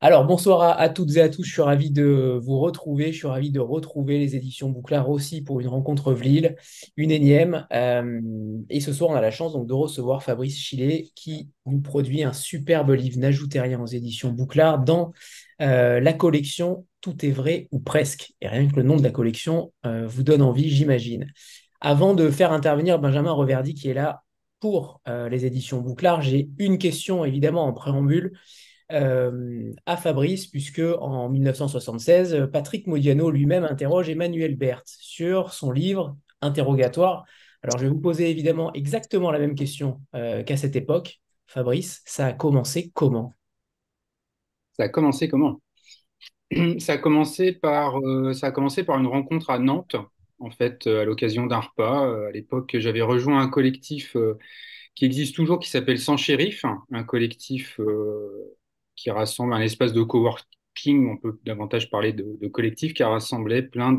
Alors, bonsoir à toutes et à tous. Je suis ravi de vous retrouver. Je suis ravi de retrouver les éditions Bouclard aussi pour une rencontre Vlil, une énième. Et ce soir, on a la chance donc de recevoir Fabrice Chillet qui nous produit un superbe livre, N'ajoutez rien aux éditions Bouclard, dans la collection Tout est vrai ou presque. Et rien que le nom de la collection vous donne envie, j'imagine. Avant de faire intervenir Benjamin Reverdy qui est là pour les éditions Bouclard, j'ai une question évidemment en préambule à Fabrice, puisque en 1976, Patrick Modiano lui-même interroge Emmanuel Berth sur son livre Interrogatoire. Alors, je vais vous poser évidemment exactement la même question qu'à cette époque. Fabrice, ça a commencé comment? Ça a commencé comment? Ça a commencé par une rencontre à Nantes, en fait, à l'occasion d'un repas. À l'époque, j'avais rejoint un collectif qui existe toujours, qui s'appelle Sans Shérif, un collectif qui rassemble un espace de coworking. On peut davantage parler de collectif qui a rassemblé plein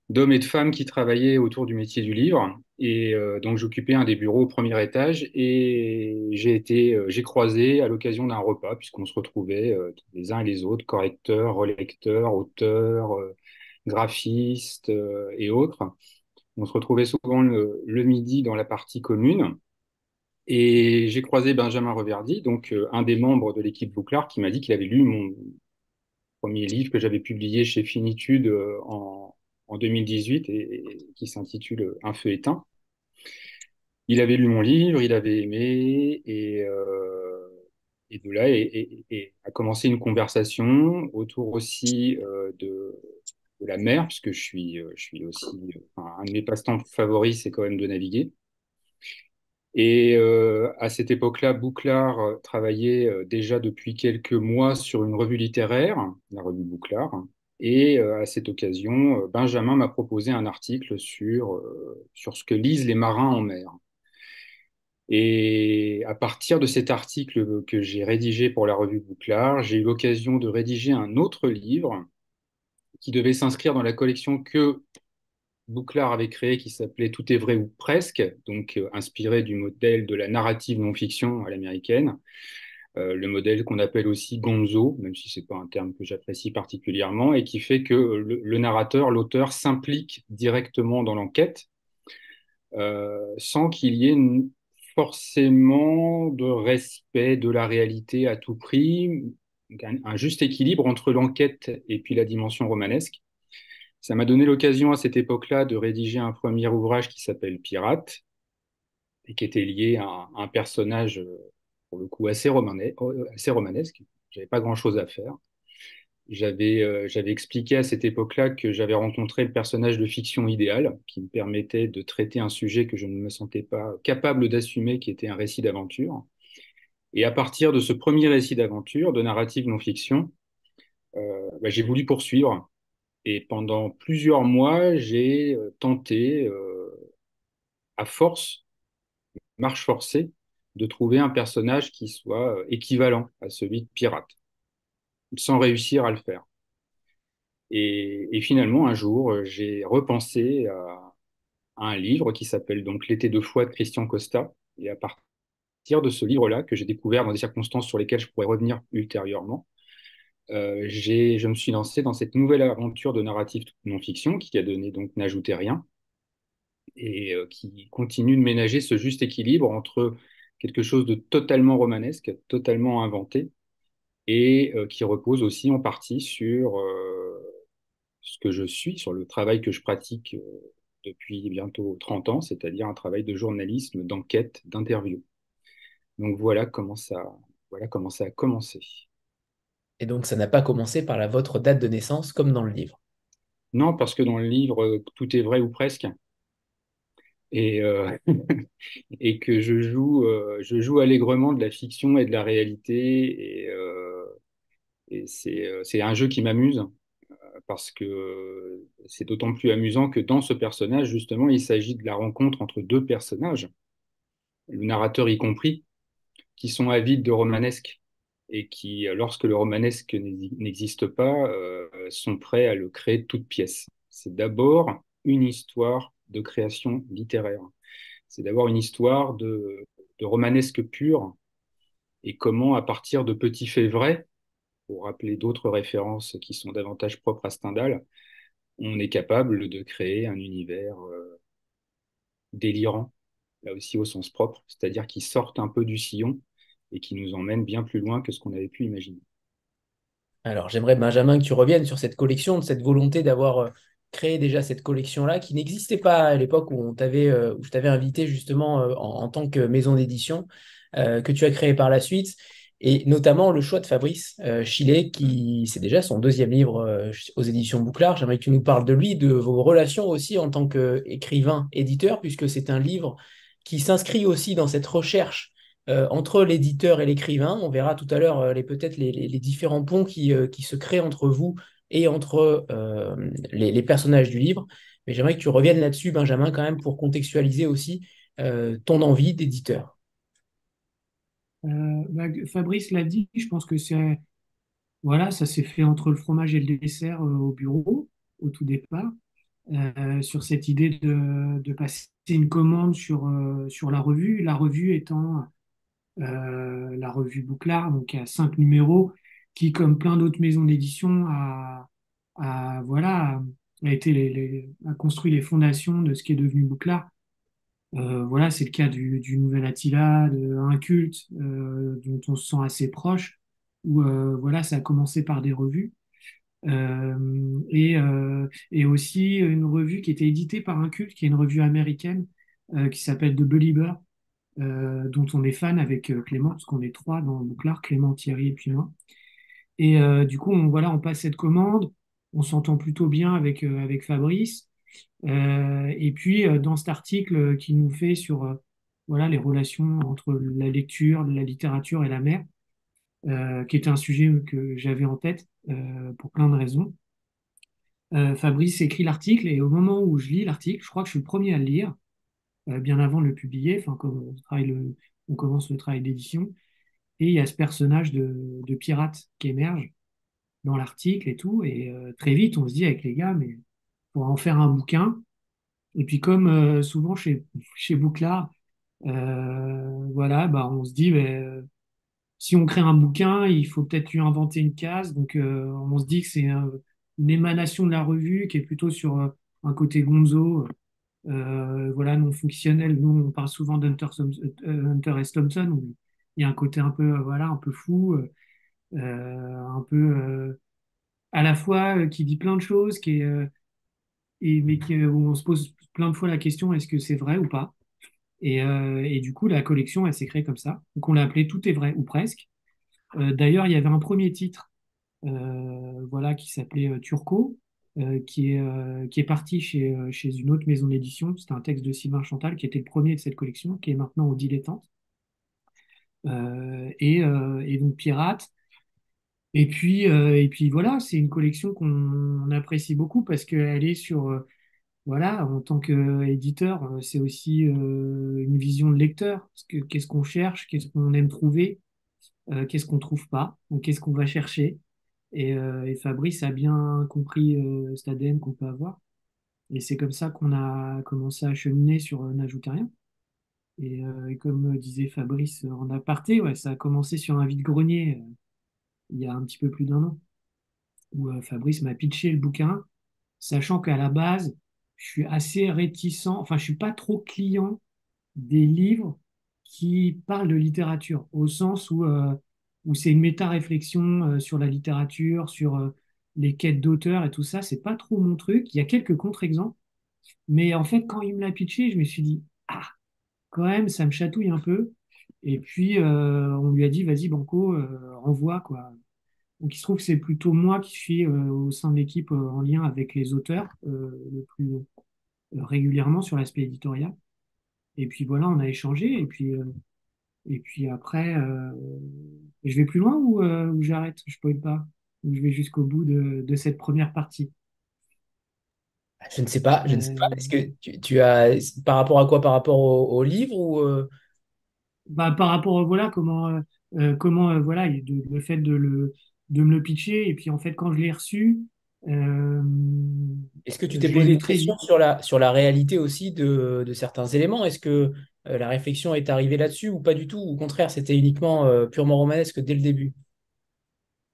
d'hommes et de femmes qui travaillaient autour du métier du livre. Et donc j'occupais un des bureaux au premier étage et j'ai croisé à l'occasion d'un repas, puisqu'on se retrouvait les uns et les autres, correcteurs, relecteurs, auteurs, graphistes et autres. On se retrouvait souvent le midi dans la partie commune. Et j'ai croisé Benjamin Reverdy, donc un des membres de l'équipe Bouclard, qui m'a dit qu'il avait lu mon premier livre que j'avais publié chez Finitude en 2018 et qui s'intitule Un feu éteint. Il avait lu mon livre, il avait aimé et de là et a commencé une conversation autour aussi de la mer, puisque je suis aussi, enfin, un de mes passe-temps favoris, c'est quand même de naviguer. Et à cette époque-là, Bouclard travaillait déjà depuis quelques mois sur une revue littéraire, la revue Bouclard. Et à cette occasion, Benjamin m'a proposé un article sur ce que lisent les marins en mer. Et à partir de cet article que j'ai rédigé pour la revue Bouclard, j'ai eu l'occasion de rédiger un autre livre qui devait s'inscrire dans la collection que Bouclard avait créée, qui s'appelait Tout est vrai ou presque, donc inspiré du modèle de la narrative non-fiction à l'américaine, le modèle qu'on appelle aussi gonzo, même si c'est pas un terme que j'apprécie particulièrement, et qui fait que le narrateur, l'auteur, s'implique directement dans l'enquête sans qu'il y ait forcément de respect de la réalité à tout prix, donc un juste équilibre entre l'enquête et puis la dimension romanesque. Ça m'a donné l'occasion à cette époque-là de rédiger un premier ouvrage qui s'appelle Pirate et qui était lié à un personnage pour le coup assez romanesque. J'avais pas grand-chose à faire. J'avais expliqué à cette époque-là que j'avais rencontré le personnage de fiction idéal qui me permettait de traiter un sujet que je ne me sentais pas capable d'assumer, qui était un récit d'aventure. Et à partir de ce premier récit d'aventure, de narrative non-fiction, j'ai voulu poursuivre. Et pendant plusieurs mois, j'ai tenté, à force, marche forcée, de trouver un personnage qui soit équivalent à celui de Pirate, sans réussir à le faire. Et finalement, un jour, j'ai repensé à un livre qui s'appelle donc L'été de foi de Christian Costa. Et à partir de ce livre-là, que j'ai découvert dans des circonstances sur lesquelles je pourrais revenir ultérieurement, je me suis lancé dans cette nouvelle aventure de narrative non-fiction qui a donné donc N'ajoutez rien et qui continue de ménager ce juste équilibre entre quelque chose de totalement romanesque, totalement inventé, et qui repose aussi en partie sur ce que je suis, sur le travail que je pratique depuis bientôt 30 ans, c'est-à-dire un travail de journalisme, d'enquête, d'interview. Donc voilà comment ça a commencé. Et donc, ça n'a pas commencé par votre date de naissance comme dans le livre. Non, parce que dans le livre, tout est vrai ou presque, et, et que je joue allègrement de la fiction et de la réalité, et c'est un jeu qui m'amuse, parce que c'est d'autant plus amusant que dans ce personnage, justement, il s'agit de la rencontre entre deux personnages, le narrateur y compris, qui sont avides de romanesque et qui, lorsque le romanesque n'existe pas, sont prêts à le créer de toutes pièces. C'est d'abord une histoire de création littéraire. C'est d'abord une histoire de romanesque pur et comment, à partir de petits faits vrais, pour rappeler d'autres références qui sont davantage propres à Stendhal, on est capable de créer un univers délirant, là aussi au sens propre, c'est-à-dire qui sortent un peu du sillon et qui nous emmènent bien plus loin que ce qu'on avait pu imaginer. Alors, j'aimerais, Benjamin, que tu reviennes sur cette collection, de cette volonté d'avoir créé déjà cette collection-là, qui n'existait pas à l'époque où où je t'avais invité justement en tant que maison d'édition, que tu as créé par la suite, et notamment le choix de Fabrice Chillet, qui c'est déjà son deuxième livre aux éditions Bouclard. J'aimerais que tu nous parles de lui, de vos relations aussi en tant qu'écrivain, éditeur, puisque c'est un livre qui s'inscrit aussi dans cette recherche entre l'éditeur et l'écrivain. On verra tout à l'heure peut-être les différents ponts qui se créent entre vous et entre les personnages du livre. Mais j'aimerais que tu reviennes là-dessus, Benjamin, quand même, pour contextualiser aussi ton envie d'éditeur. Fabrice l'a dit, je pense que voilà, ça s'est fait entre le fromage et le dessert au bureau, au tout départ, sur cette idée de passer une commande sur la revue étant la revue Bouclard, donc à 5 numéros, qui, comme plein d'autres maisons d'édition, voilà, a construit les fondations de ce qui est devenu Bouclard. Voilà, c'est le cas du Nouvel Attila, de Un culte, dont on se sent assez proche, où voilà, ça a commencé par des revues. Et aussi une revue qui était éditée par Un culte, qui est une revue américaine, qui s'appelle The Belieber, dont on est fan avec Clément, parce qu'on est trois dans Bouclard, Clément, Thierry et puis moi. Et du coup, voilà, on passe cette commande, on s'entend plutôt bien avec Fabrice. Et puis, dans cet article qu'il nous fait sur voilà, les relations entre la lecture, la littérature et la mer, qui était un sujet que j'avais en tête pour plein de raisons, Fabrice écrit l'article et au moment où je lis l'article, je crois que je suis le premier à le lire, bien avant de le publier, enfin, comme on commence le travail d'édition, et il y a ce personnage de pirate qui émerge dans l'article et tout, et très vite on se dit avec les gars, mais pour en faire un bouquin. Et puis comme souvent chez Bouclard, voilà, bah, on se dit, si on crée un bouquin, il faut peut-être lui inventer une case. Donc on se dit que c'est une émanation de la revue qui est plutôt sur un côté gonzo, voilà, non fonctionnel. Nous, on parle souvent d'Hunter S. Thompson, où il y a un côté un peu, voilà, un peu fou, un peu à la fois qui dit plein de choses, où on se pose plein de fois la question, est-ce que c'est vrai ou pas? Et du coup, la collection, elle s'est créée comme ça. Donc, on l'a appelée Tout est vrai ou presque. D'ailleurs, il y avait un premier titre, voilà, qui s'appelait Turco, qui est parti chez une autre maison d'édition. C'était un texte de Sylvain Chantal, qui était le premier de cette collection, qui est maintenant au Dilettante. Et donc Pirate. Et puis voilà, c'est une collection qu'on apprécie beaucoup parce qu'elle est sur, voilà, en tant qu'éditeur, c'est aussi une vision de lecteur. Qu'est-ce qu'on cherche, qu'est-ce qu'on aime trouver, qu'est-ce qu'on trouve pas, donc qu'est-ce qu'on va chercher. Et Fabrice a bien compris cet ADN qu'on peut avoir. Et c'est comme ça qu'on a commencé à cheminer sur N'ajoutez rien. Et comme disait Fabrice en aparté, ouais, ça a commencé sur un vide-grenier il y a un petit peu plus d'1 an, où Fabrice m'a pitché le bouquin, sachant qu'à la base, je suis assez réticent, enfin, je suis pas trop client des livres qui parlent de littérature, au sens où c'est une méta-réflexion sur la littérature, sur les quêtes d'auteur et tout ça, c'est pas trop mon truc. Il y a quelques contre-exemples, mais en fait, quand il me l'a pitché, je me suis dit, ah, quand même, ça me chatouille un peu. Et puis, on lui a dit, vas-y, Banco, renvoie, quoi. Donc, il se trouve que c'est plutôt moi qui suis au sein de l'équipe en lien avec les auteurs le plus régulièrement sur l'aspect éditorial. Et puis voilà, on a échangé. Et puis après, je vais plus loin ou j'arrête, je spoil pas, ou je vais jusqu'au bout de cette première partie. Je ne sais pas, je ne sais pas. Euh, Est-ce que tu as, par rapport à quoi? Par rapport au livre ou Bah, par rapport, voilà, comment voilà, le fait de me le pitcher, et puis en fait, quand je l'ai reçu, euh, est-ce que tu t'es je l'ai posé lu une très question vite. sur la réalité aussi de certains éléments? Est-ce que la réflexion est arrivée là-dessus ou pas du tout? Ou au contraire, c'était uniquement purement romanesque dès le début?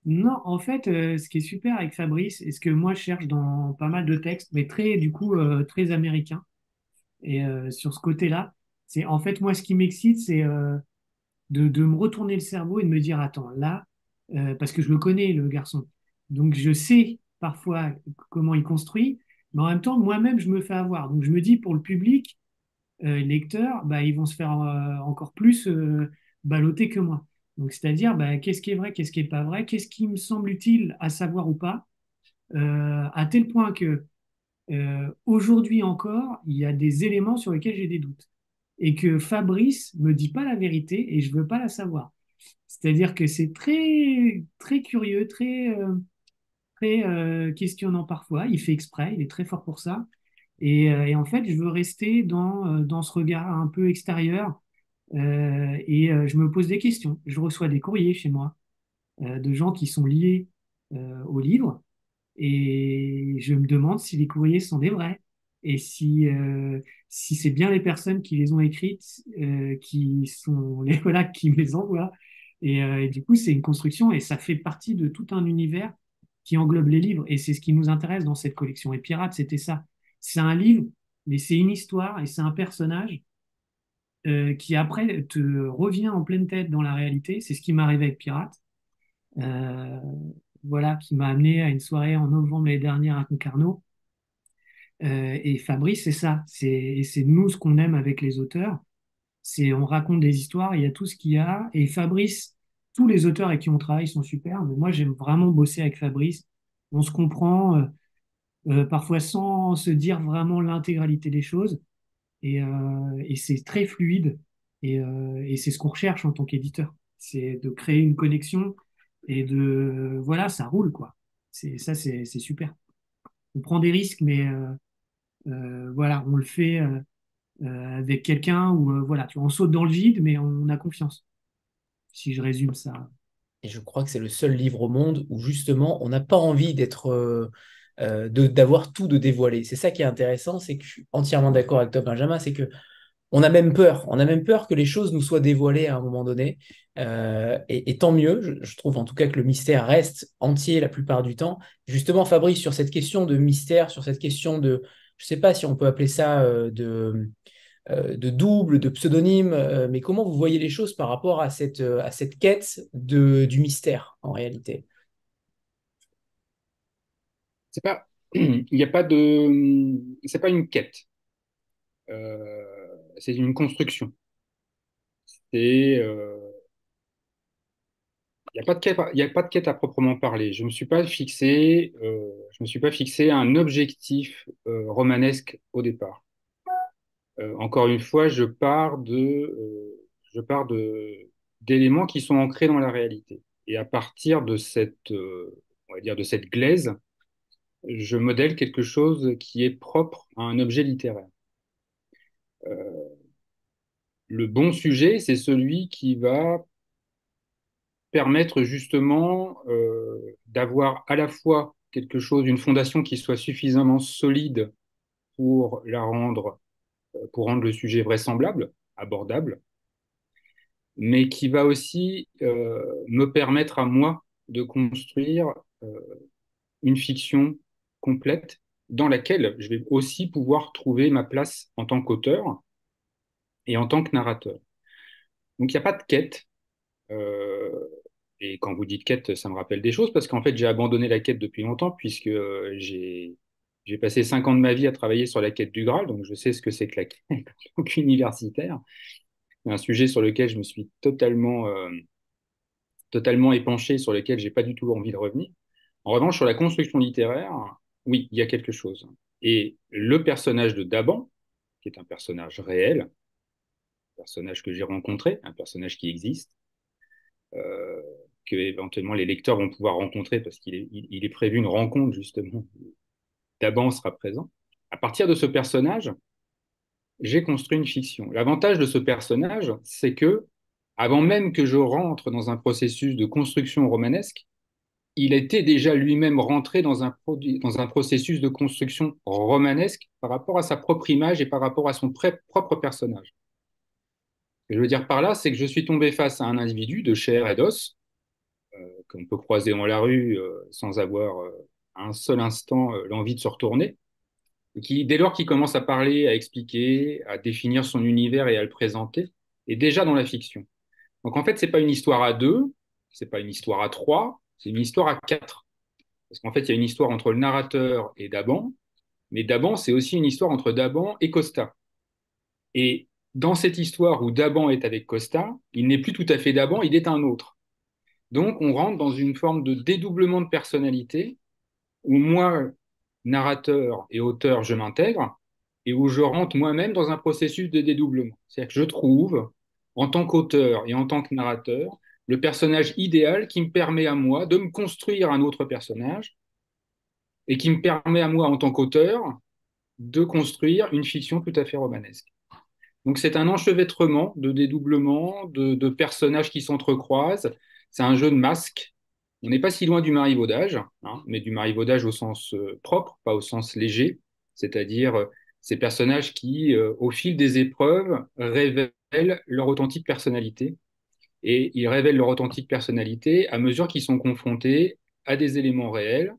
Non, en fait, ce qui est super avec Fabrice, et ce que moi je cherche dans pas mal de textes, mais très, du coup, très américains, et sur ce côté-là, c'est en fait, moi, ce qui m'excite, c'est de me retourner le cerveau et de me dire, attends, là, parce que je le connais, le garçon, donc je sais parfois comment il construit, mais en même temps, moi-même, je me fais avoir. Donc je me dis, pour le public, lecteurs, bah, ils vont se faire encore plus balloter que moi. Donc, c'est-à-dire, bah, qu'est-ce qui est vrai, qu'est-ce qui est pas vrai, qu'est-ce qui me semble utile à savoir ou pas, à tel point que aujourd'hui encore, il y a des éléments sur lesquels j'ai des doutes. Et que Fabrice me dit pas la vérité et je veux pas la savoir. C'est-à-dire que c'est très, très curieux, très questionnant parfois. Il fait exprès, il est très fort pour ça. Et en fait, je veux rester dans ce regard un peu extérieur je me pose des questions. Je reçois des courriers chez moi de gens qui sont liés au livre et je me demande si les courriers sont des vrais et si c'est bien les personnes qui les ont écrites qui sont les voilà qui me les envoient. Et du coup, c'est une construction et ça fait partie de tout un univers qui englobe les livres et c'est ce qui nous intéresse dans cette collection. Et Pirate, c'était ça. C'est un livre, mais c'est une histoire et c'est un personnage qui après te revient en pleine tête dans la réalité. C'est ce qui m'est arrivé avec Pirate. Euh, voilà, qui m'a amené à une soirée en novembre l'année dernière à Concarneau. Et Fabrice, c'est ça. C'est nous ce qu'on aime avec les auteurs. C'est on raconte des histoires, il y a tout ce qu'il y a. Et Fabrice, tous les auteurs avec qui on travaille sont super. Mais moi, j'aime vraiment bosser avec Fabrice. On se comprend, parfois sans se dire vraiment l'intégralité des choses. Et c'est très fluide. Et c'est ce qu'on recherche en tant qu'éditeur. C'est de créer une connexion et voilà, ça roule, quoi. C'est super. On prend des risques, mais voilà, on le fait avec quelqu'un où, voilà, tu vois, on saute dans le vide, mais on a confiance. Si je résume ça. Et je crois que c'est le seul livre au monde où justement on n'a pas envie d'avoir tout de dévoilé. C'est ça qui est intéressant, c'est que je suis entièrement d'accord avec toi, Benjamin, c'est que on a même peur que les choses nous soient dévoilées à un moment donné. Et tant mieux, je trouve en tout cas que le mystère reste entier la plupart du temps. Justement, Fabrice, sur cette question de mystère, sur cette question de, je ne sais pas si on peut appeler ça de double, de pseudonyme, mais comment vous voyez les choses par rapport à cette quête du mystère en réalité? C'est pas, il n'y a pas de, c'est pas une quête, c'est une construction. C'est, il n'y a pas de quête, il y a pas de quête à proprement parler. Je me suis pas fixé un objectif romanesque au départ. Encore une fois, je pars d'éléments qui sont ancrés dans la réalité. Et à partir de on va dire de cette glaise, je modèle quelque chose qui est propre à un objet littéraire. Le bon sujet, c'est celui qui va permettre justement d'avoir à la fois quelque chose, une fondation qui soit suffisamment solide pour pour rendre le sujet vraisemblable, abordable, mais qui va aussi me permettre à moi de construire euh, une fiction complète dans laquelle je vais aussi pouvoir trouver ma place en tant qu'auteur et en tant que narrateur. Donc il n'y a pas de quête. euh, et quand vous dites quête, ça me rappelle des choses parce qu'en fait j'ai abandonné la quête depuis longtemps puisque j'ai passé 5 ans de ma vie à travailler sur la quête du Graal, donc je sais ce que c'est que la quête en tant qu'universitaire. Un sujet sur lequel je me suis totalement épanché, sur lequel j'ai pas du tout envie de revenir. En revanche, sur la construction littéraire, oui, il y a quelque chose. Et le personnage de Daban, qui est un personnage réel, un personnage que j'ai rencontré, un personnage qui existe, euh, que éventuellement les lecteurs vont pouvoir rencontrer parce il est prévu une rencontre justement. Daban sera présent. À partir de ce personnage, j'ai construit une fiction. L'avantage de ce personnage, c'est que avant même que je rentre dans un processus de construction romanesque, il était déjà lui-même rentré dans un processus de construction romanesque par rapport à sa propre image et par rapport à son propre personnage. Ce que je veux dire par là, c'est que je suis tombé face à un individu de chair et d'os, qu'on peut croiser dans la rue sans avoir un seul instant l'envie de se retourner, et qui, dès lors qu'il commence à parler, à expliquer, à définir son univers et à le présenter, est déjà dans la fiction. Donc en fait, c'est pas une histoire à deux, c'est pas une histoire à trois, c'est une histoire à quatre. Parce qu'en fait, il y a une histoire entre le narrateur et Daban, mais Daban, c'est aussi une histoire entre Daban et Costa. Et dans cette histoire où Daban est avec Costa, il n'est plus tout à fait Daban, il est un autre. Donc on rentre dans une forme de dédoublement de personnalité où moi, narrateur et auteur, je m'intègre et où je rentre moi-même dans un processus de dédoublement. C'est-à-dire que je trouve, en tant qu'auteur et en tant que narrateur, le personnage idéal qui me permet à moi de me construire un autre personnage et qui me permet à moi, en tant qu'auteur, de construire une fiction tout à fait romanesque. Donc c'est un enchevêtrement de dédoublements, de personnages qui s'entrecroisent. C'est un jeu de masques. On n'est pas si loin du marivaudage, hein, mais du marivaudage au sens propre, pas au sens léger, c'est-à-dire ces personnages qui, au fil des épreuves, révèlent leur authentique personnalité. Et ils révèlent leur authentique personnalité à mesure qu'ils sont confrontés à des éléments réels,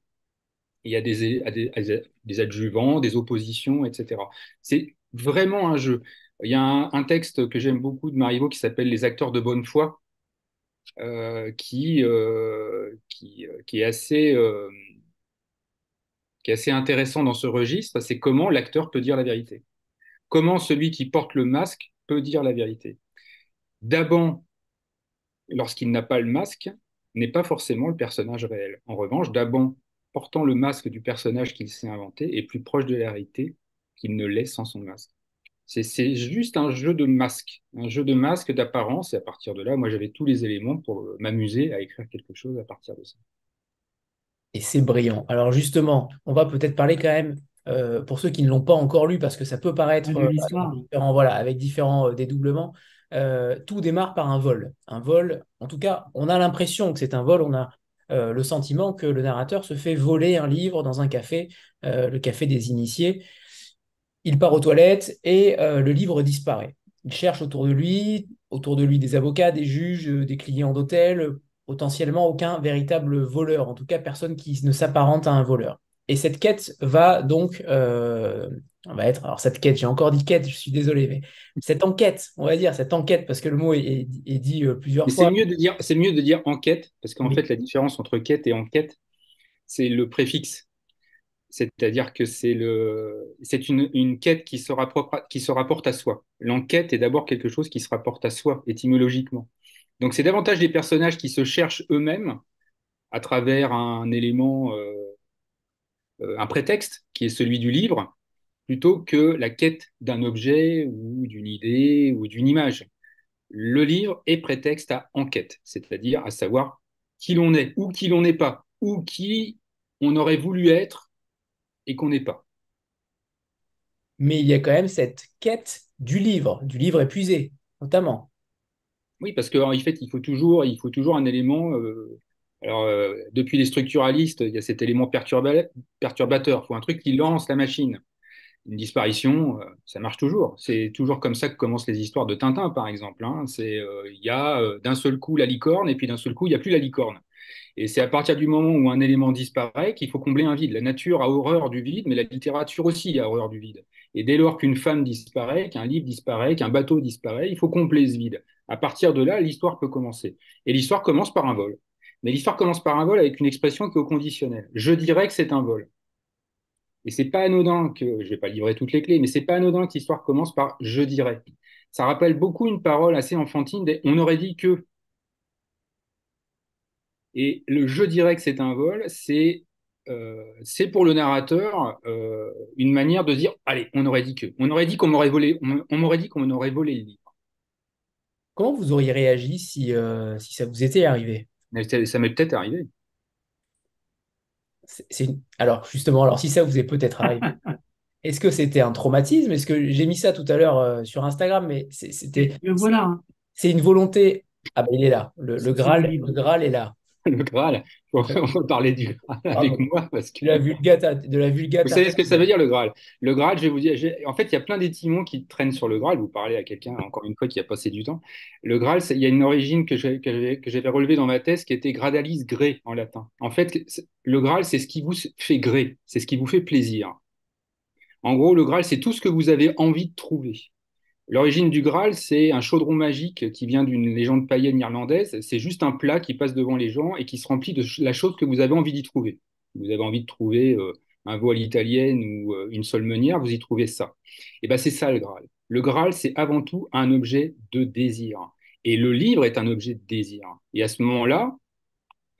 et à des adjuvants, des oppositions, etc. C'est vraiment un jeu. Il y a un texte que j'aime beaucoup de Marivaux qui s'appelle Les acteurs de bonne foi, qui est assez intéressant dans ce registre. C'est comment l'acteur peut dire la vérité. Comment celui qui porte le masque peut dire la vérité. Daban, lorsqu'il n'a pas le masque, n'est pas forcément le personnage réel. En revanche, Daban, portant le masque du personnage qu'il s'est inventé, est plus proche de la réalité qu'il ne l'est sans son masque. C'est juste un jeu de masque d'apparence, et à partir de là, moi j'avais tous les éléments pour m'amuser à écrire quelque chose à partir de ça. Et c'est brillant. Alors justement, on va peut-être parler quand même, pour ceux qui ne l'ont pas encore lu, parce que ça peut paraître de l'histoire. voilà, avec différents dédoublements, tout démarre par un vol. Un vol, en tout cas, on a l'impression que c'est un vol, on a le sentiment que le narrateur se fait voler un livre dans un café, le café des initiés. Il part aux toilettes et le livre disparaît. Il cherche autour de lui des avocats, des juges, des clients d'hôtel, potentiellement aucun véritable voleur, en tout cas personne qui ne s'apparente à un voleur. Et cette quête va donc, va être, alors cette quête, j'ai encore dit quête, je suis désolé, mais cette enquête, on va dire, cette enquête, parce que le mot est dit plusieurs Mais fois. c'est mieux de dire enquête, parce qu'en Oui. fait, la différence entre quête et enquête, c'est le préfixe. C'est-à-dire que c'est une quête qui se rapporte à soi. L'enquête est d'abord quelque chose qui se rapporte à soi, étymologiquement. Donc c'est davantage des personnages qui se cherchent eux-mêmes à travers un élément, un prétexte, qui est celui du livre, plutôt que la quête d'un objet ou d'une idée ou d'une image. Le livre est prétexte à enquête, c'est-à-dire à savoir qui l'on est ou qui l'on n'est pas, ou qui on aurait voulu être et qu'on n'est pas. Mais il y a quand même cette quête du livre épuisé, notamment. Oui, parce qu'en fait, il faut toujours un élément. Depuis les structuralistes, il y a cet élément perturbateur. Il faut un truc qui lance la machine. Une disparition, ça marche toujours. C'est toujours comme ça que commencent les histoires de Tintin, par exemple, hein. Il y a d'un seul coup la licorne, et puis d'un seul coup, il n'y a plus la licorne. Et c'est à partir du moment où un élément disparaît qu'il faut combler un vide. La nature a horreur du vide, mais la littérature aussi a horreur du vide. Et dès lors qu'une femme disparaît, qu'un livre disparaît, qu'un bateau disparaît, il faut combler ce vide. À partir de là, l'histoire peut commencer. Et l'histoire commence par un vol. Mais l'histoire commence par un vol avec une expression qui est au conditionnel. Je dirais que c'est un vol. Et c'est pas anodin que, je vais pas livrer toutes les clés, mais c'est pas anodin que l'histoire commence par je dirais. Ça rappelle beaucoup une parole assez enfantine des on aurait dit que. Et le je dirais que c'est un vol, c'est pour le narrateur une manière de dire allez, on aurait dit que. On aurait dit qu'on m'aurait volé, on m'aurait dit qu'on aurait volé le livre. Comment vous auriez réagi si ça vous était arrivé? Mais ça m'est peut-être arrivé. Alors, justement, alors si ça vous est peut-être arrivé, est-ce que c'était un traumatisme? Est-ce que j'ai mis ça tout à l'heure sur Instagram, mais Et voilà, hein. c'est une volonté. Ah ben il est là, C'est le Le livre. Graal est là. Le Graal, on peut parler du Graal avec Pardon. moi parce que De la vous Vulgata. savez ce que ça veut dire le Graal? Le Graal, je vais vous dire, en fait, il y a plein d'étymons qui traînent sur le Graal. Vous parlez à quelqu'un, encore une fois, qui a passé du temps. Le Graal, il y a une origine que j'avais relevée dans ma thèse qui était gradalis gré en latin. En fait, le Graal, c'est ce qui vous fait gré, c'est ce qui vous fait plaisir. En gros, le Graal, c'est tout ce que vous avez envie de trouver. L'origine du Graal, c'est un chaudron magique qui vient d'une légende païenne irlandaise. C'est juste un plat qui passe devant les gens et qui se remplit de la chose que vous avez envie d'y trouver. Vous avez envie de trouver un veau à l'italienne ou une solmenière, vous y trouvez ça. Et ben c'est ça le Graal. Le Graal, c'est avant tout un objet de désir. Et le livre est un objet de désir. Et à ce moment-là,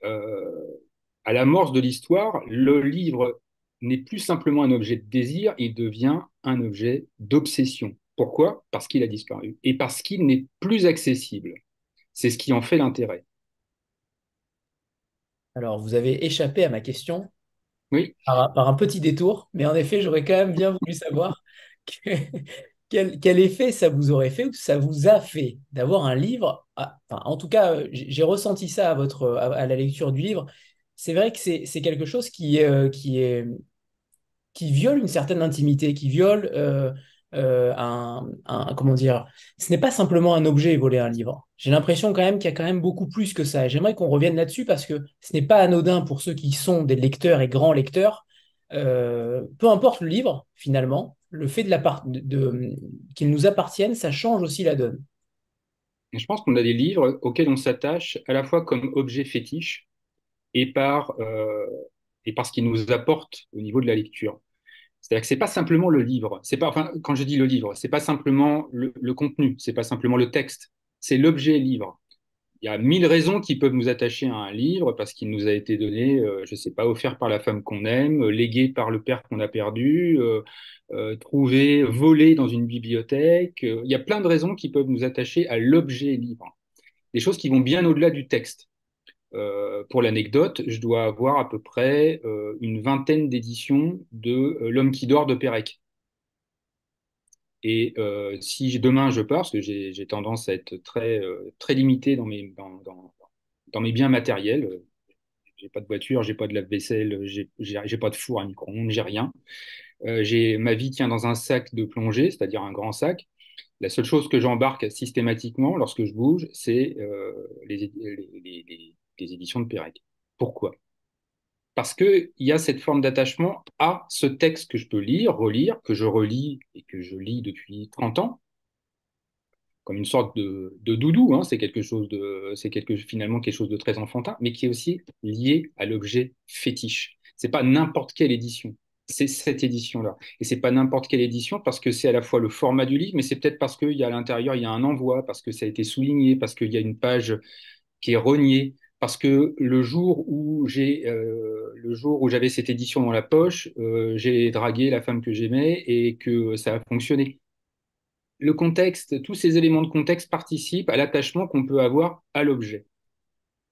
euh, à l'amorce de l'histoire, le livre n'est plus simplement un objet de désir, il devient un objet d'obsession. Pourquoi? Parce qu'il a disparu et parce qu'il n'est plus accessible. C'est ce qui en fait l'intérêt. Alors, vous avez échappé à ma question Oui, par un petit détour, mais en effet, j'aurais quand même bien voulu savoir que- quel effet ça vous aurait fait ou ça vous a fait d'avoir un livre. Enfin, en tout cas, j'ai ressenti ça à la lecture du livre. C'est vrai que c'est quelque chose qui viole une certaine intimité, qui viole comment dire, ce n'est pas simplement un objet voler un livre. J'ai l'impression quand même qu'il y a quand même beaucoup plus que ça. J'aimerais qu'on revienne là-dessus parce que ce n'est pas anodin pour ceux qui sont des lecteurs et grands lecteurs. Peu importe le livre, finalement, le fait qu'il nous appartienne, ça change aussi la donne. et je pense qu'on a des livres auxquels on s'attache à la fois comme objet fétiche et par ce qu'ils nous apportent au niveau de la lecture. C'est-à-dire que c'est pas simplement le livre. C'est pas, enfin, quand je dis le livre, c'est pas simplement le contenu, c'est pas simplement le texte, c'est l'objet livre. Il y a mille raisons qui peuvent nous attacher à un livre parce qu'il nous a été donné, je ne sais pas, offert par la femme qu'on aime, légué par le père qu'on a perdu, trouvé, volé dans une bibliothèque. Il y a plein de raisons qui peuvent nous attacher à l'objet livre. Des choses qui vont bien au-delà du texte. Pour l'anecdote, je dois avoir à peu près une vingtaine d'éditions de L'homme qui dort de Pérec. Et si demain je pars, parce que j'ai tendance à être très limité dans mes biens matériels, j'ai pas de voiture, j'ai pas de lave-vaisselle, j'ai pas de four à micro-ondes, j'ai rien. Ma vie tient dans un sac de plongée, c'est-à-dire un grand sac. La seule chose que j'embarque systématiquement lorsque je bouge, c'est les éditions de Pérec. Pourquoi? Parce qu'il y a cette forme d'attachement à ce texte que je peux lire, relire, que je relis et que je lis depuis 30 ans, comme une sorte de doudou, hein. Finalement quelque chose de très enfantin, mais qui est aussi lié à l'objet fétiche. C'est pas n'importe quelle édition, c'est cette édition-là. Et c'est pas n'importe quelle édition parce que c'est à la fois le format du livre, mais c'est peut-être parce qu'il y a à l'intérieur, il y a un envoi, parce que ça a été souligné, parce qu'il y a une page qui est reniée. Parce que le jour où j'avais cette édition dans la poche, j'ai dragué la femme que j'aimais et que ça a fonctionné. Le contexte, tous ces éléments de contexte participent à l'attachement qu'on peut avoir à l'objet.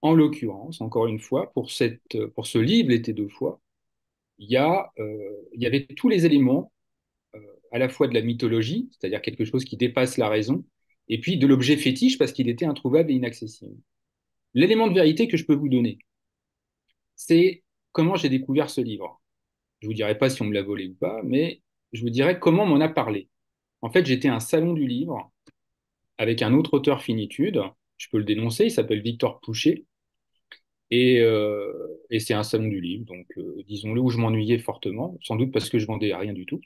En l'occurrence, encore une fois, pour ce livre, L'été deux fois, il y avait tous les éléments, à la fois de la mythologie, c'est-à-dire quelque chose qui dépasse la raison, et puis de l'objet fétiche parce qu'il était introuvable et inaccessible. L'élément de vérité que je peux vous donner, c'est comment j'ai découvert ce livre. Je vous dirai pas si on me l'a volé ou pas, mais je vous dirai comment on m'en a parlé. En fait, j'étais à un salon du livre avec un autre auteur finitude. Je peux le dénoncer, il s'appelle Victor Pouchet. Et c'est un salon du livre, donc disons-le, où je m'ennuyais fortement, sans doute parce que je vendais rien du tout.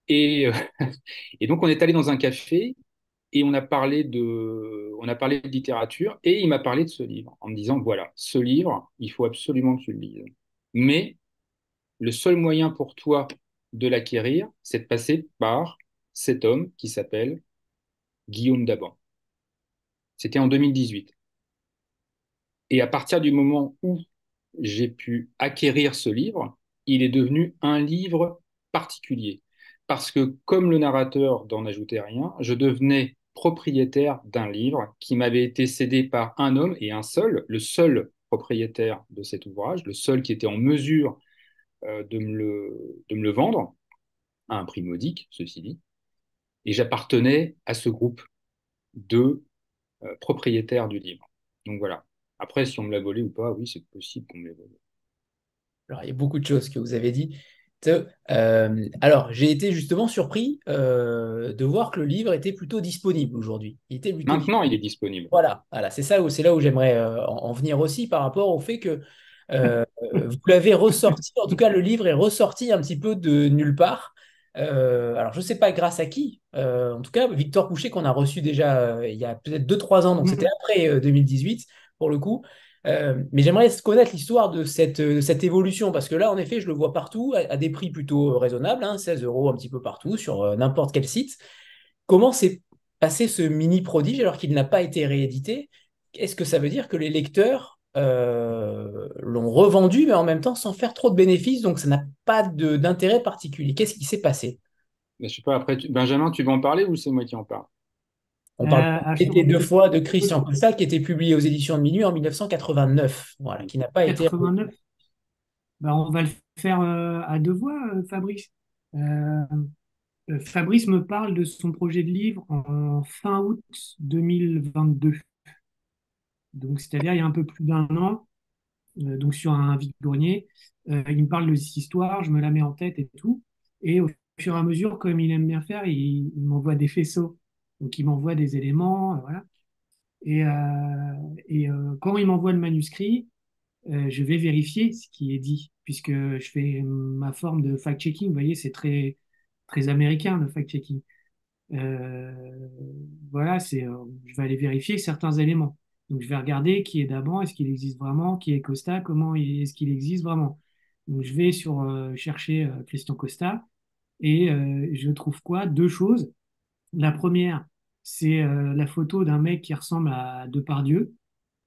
Et, et donc on est allé dans un café et on a parlé de littérature et il m'a parlé de ce livre en me disant, voilà, ce livre, il faut absolument que tu le lises. Mais le seul moyen pour toi de l'acquérir, c'est de passer par cet homme qui s'appelle Guillaume Daban. C'était en 2018. Et à partir du moment où j'ai pu acquérir ce livre, il est devenu un livre particulier. Parce que, comme le narrateur d'En ajouter rien, je devenais propriétaire d'un livre qui m'avait été cédé par un homme et un seul, le seul propriétaire de cet ouvrage, le seul qui était en mesure de me le vendre, à un prix modique, ceci dit. Et j'appartenais à ce groupe de propriétaires du livre. Donc voilà. Après, si on me l'a volé ou pas, oui, c'est possible qu'on me l'ait volé. Alors, il y a beaucoup de choses que vous avez dit. Alors, j'ai été justement surpris de voir que le livre était plutôt disponible aujourd'hui. Il était plutôt Maintenant, il disponible. est disponible. Voilà, c'est là où j'aimerais en venir aussi par rapport au fait que vous l'avez ressorti, en tout cas le livre est ressorti un petit peu de nulle part. Alors je ne sais pas grâce à qui, en tout cas Victor Couchet qu'on a reçu déjà il y a peut-être 2 3 ans, donc c'était Mm. après 2018 pour le coup. Mais j'aimerais connaître l'histoire de cette évolution parce que là en effet je le vois partout à des prix plutôt raisonnables, hein, 16 euros un petit peu partout sur n'importe quel site. Comment s'est passé ce mini prodige alors qu'il n'a pas été réédité? Est-ce que ça veut dire que les lecteurs l'ont revendu, mais en même temps sans faire trop de bénéfices, donc ça n'a pas d'intérêt particulier? Qu'est-ce qui s'est passé? Mais je sais pas, après, Benjamin, tu veux en parler ou c'est moi qui en parle? On parle Sur d'été deux fois de Christian Cossal, qui était publié aux éditions de Minuit en 1989, voilà, qui n'a pas été. 89, bah, on va le faire à deux voix, Fabrice. Euh, Fabrice me parle de son projet de livre en fin août 2022. Donc, c'est-à-dire il y a un peu plus d'un an, donc sur un vide-grenier. Il me parle de cette histoire, je me la mets en tête et tout. Et au fur et à mesure, comme il aime bien faire, il m'envoie des faisceaux. Donc, il m'envoie des éléments, voilà. Quand il m'envoie le manuscrit, je vais vérifier ce qui est dit, puisque je fais ma forme de fact-checking. Vous voyez, c'est très, très américain le fact-checking. Euh, voilà, je vais aller vérifier certains éléments. Donc, je vais regarder qui est Daban, est-ce qu'il existe vraiment, qui est Costa, est-ce qu'il existe vraiment. Donc, je vais chercher Christian Costa et je trouve quoi? Deux choses. La première, c'est la photo d'un mec qui ressemble à Depardieu.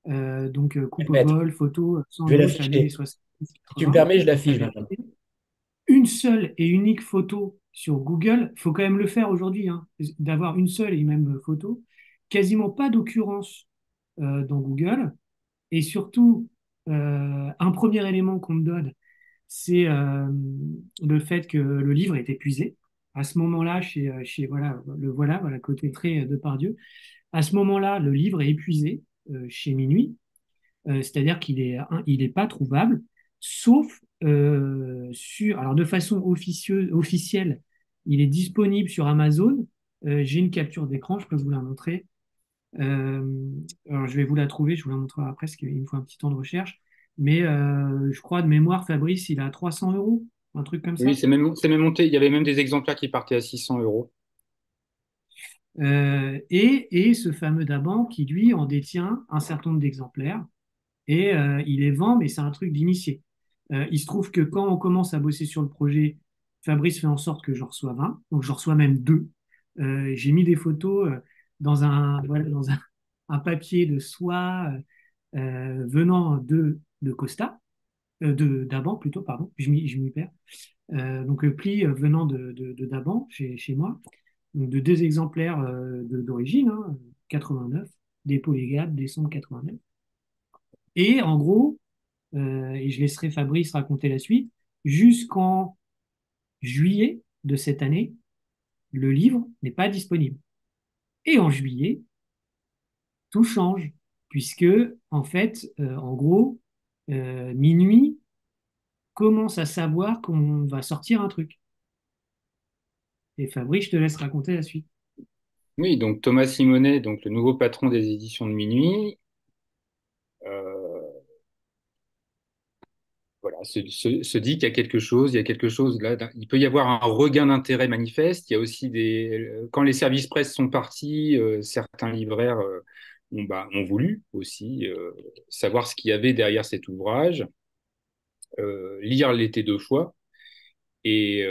Je vais Coupe le au mettre. bol, photo sans Je vais louche, années l'afficher. Si tu me 70-80. permets, je À l'affiche, Benjamin. vérifier. Une seule et unique photo sur Google, il faut quand même le faire aujourd'hui, hein, d'avoir une seule et même photo. Quasiment pas d'occurrence dans Google. Et surtout, un premier élément qu'on me donne, c'est le fait que le livre est épuisé. À ce moment-là, voilà, côté très de Pardieu. À ce moment-là, le livre est épuisé chez Minuit. C'est-à-dire il est pas trouvable, sauf alors de façon officielle, il est disponible sur Amazon. J'ai une capture d'écran, je peux vous la montrer. Euh, alors je vais vous la trouver, je vous la montrerai après, parce qu'il me faut un petit temps de recherche. Mais je crois de mémoire, Fabrice, il a 300 euros, un truc comme Oui, ça. c'est même monté. Il y avait même des exemplaires qui partaient à 600 euros. Et ce fameux Daban qui, lui, en détient un certain nombre d'exemplaires. Et il les vend, mais c'est un truc d'initié. Il se trouve que quand on commence à bosser sur le projet, Fabrice fait en sorte que j'en reçois 20, donc j'en reçois même deux. J'ai mis des photos dans un papier de soie venant de Costa, de Daban plutôt, pardon, je m'y perds. Donc le pli venant de Daban chez moi, donc de deux exemplaires d'origine, hein, 89, dépôt légal, décembre 89. Et en gros, et je laisserai Fabrice raconter la suite, jusqu'en juillet de cette année, le livre n'est pas disponible. Et en juillet, tout change, puisque, en fait, en gros, Minuit commence à savoir qu'on va sortir un truc. Et Fabrice, je te laisse raconter la suite. Oui, donc Thomas Simonet, donc le nouveau patron des éditions de Minuit, euh, voilà, se dit qu'il y a quelque chose, il y a quelque chose là, il peut y avoir un regain d'intérêt manifeste. Il y a aussi quand les services presse sont partis, certains libraires ont voulu aussi savoir ce qu'il y avait derrière cet ouvrage, lire l'été deux fois. Et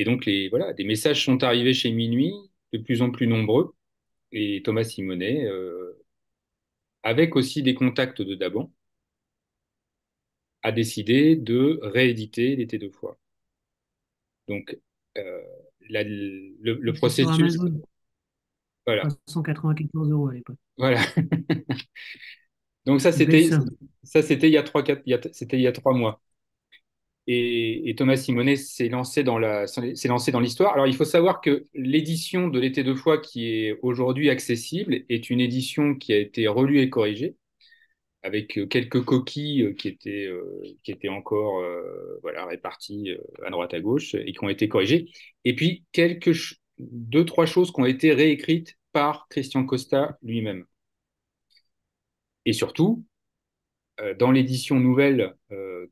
donc, des messages sont arrivés chez Minuit, de plus en plus nombreux. Et Thomas Simonet, avec aussi des contacts de Daban, a décidé de rééditer l'été deux fois. Donc, euh, le C'est sur processus, Amazon, voilà. 394 euros à l'époque. Voilà. Donc, Belle somme. ça, c'était il y a c'était il y a 3 mois. Et Thomas Simonet s'est lancé dans l'histoire. Alors, il faut savoir que l'édition de l'été deux fois qui est aujourd'hui accessible est une édition qui a été relue et corrigée. avec quelques coquilles qui étaient encore voilà, réparties à droite à gauche et qui ont été corrigées. Et puis, deux, trois choses qui ont été réécrites par Christian Costa lui-même. Et surtout, dans l'édition nouvelle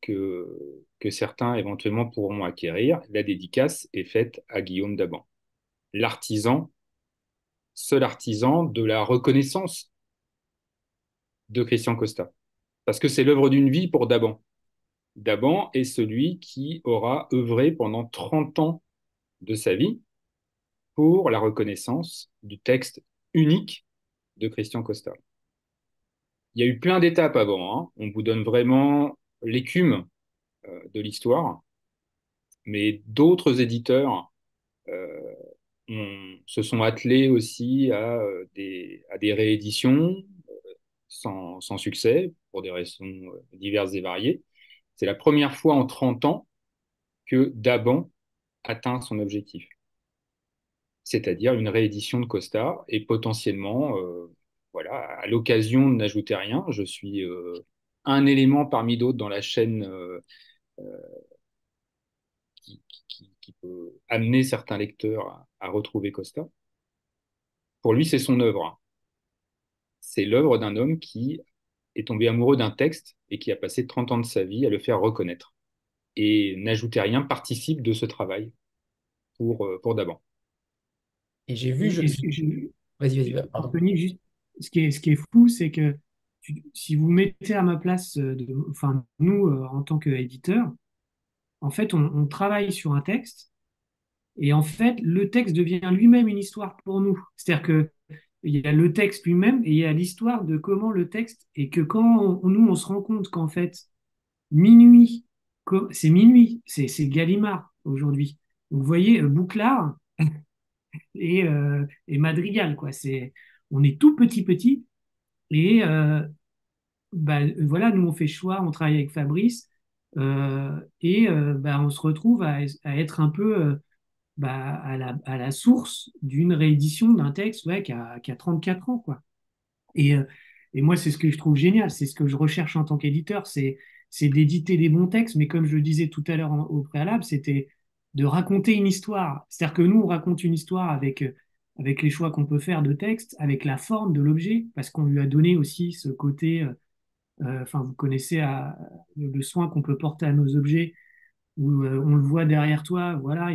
que certains éventuellement pourront acquérir, la dédicace est faite à Guillaume Daban, l'artisan, seul artisan de la reconnaissance de Christian Costa. Parce que c'est l'œuvre d'une vie pour Daban. Daban est celui qui aura œuvré pendant 30 ans de sa vie pour la reconnaissance du texte unique de Christian Costa. Il y a eu plein d'étapes avant, hein. On vous donne vraiment l'écume de l'histoire, mais d'autres éditeurs euh, se sont attelés aussi à des rééditions sans succès pour des raisons diverses et variées. C'est la première fois en 30 ans que Daban atteint son objectif, c'est-à-dire une réédition de Costa et potentiellement, voilà, à l'occasion de n'ajouter rien, je suis un élément parmi d'autres dans la chaîne qui peut amener certains lecteurs à retrouver Costa. Pour lui, c'est son œuvre. C'est l'œuvre d'un homme qui est tombé amoureux d'un texte et qui a passé 30 ans de sa vie à le faire reconnaître. Et n'ajouter rien participe de ce travail pour Daban. Et j'ai vu, Et vas-y, pardon. Anthony, juste, ce qui est fou, c'est que si vous mettez à ma place, enfin, nous, en tant qu'éditeur, en fait, on travaille sur un texte et en fait, le texte devient lui-même une histoire pour nous. C'est-à-dire que il y a le texte lui-même et il y a l'histoire de comment le texte et que quand nous, on se rend compte qu'en fait, minuit, c'est minuit, c'est Gallimard aujourd'hui. Donc, vous voyez, Bouclard et Madrigal, quoi. On est tout petit et bah, voilà, nous on fait choix, on travaille avec Fabrice bah, on se retrouve à être un peu bah, à la source d'une réédition d'un texte ouais, qui a 34 ans, quoi. Et, euh, et moi, c'est ce que je trouve génial, c'est ce que je recherche en tant qu'éditeur, c'est d'éditer des bons textes, mais comme je le disais tout à l'heure au préalable, c'était de raconter une histoire. C'est-à-dire que nous, on raconte une histoire avec les choix qu'on peut faire de texte, avec la forme de l'objet, parce qu'on lui a donné aussi ce côté, enfin, vous connaissez le soin qu'on peut porter à nos objets, où on le voit derrière toi, voilà,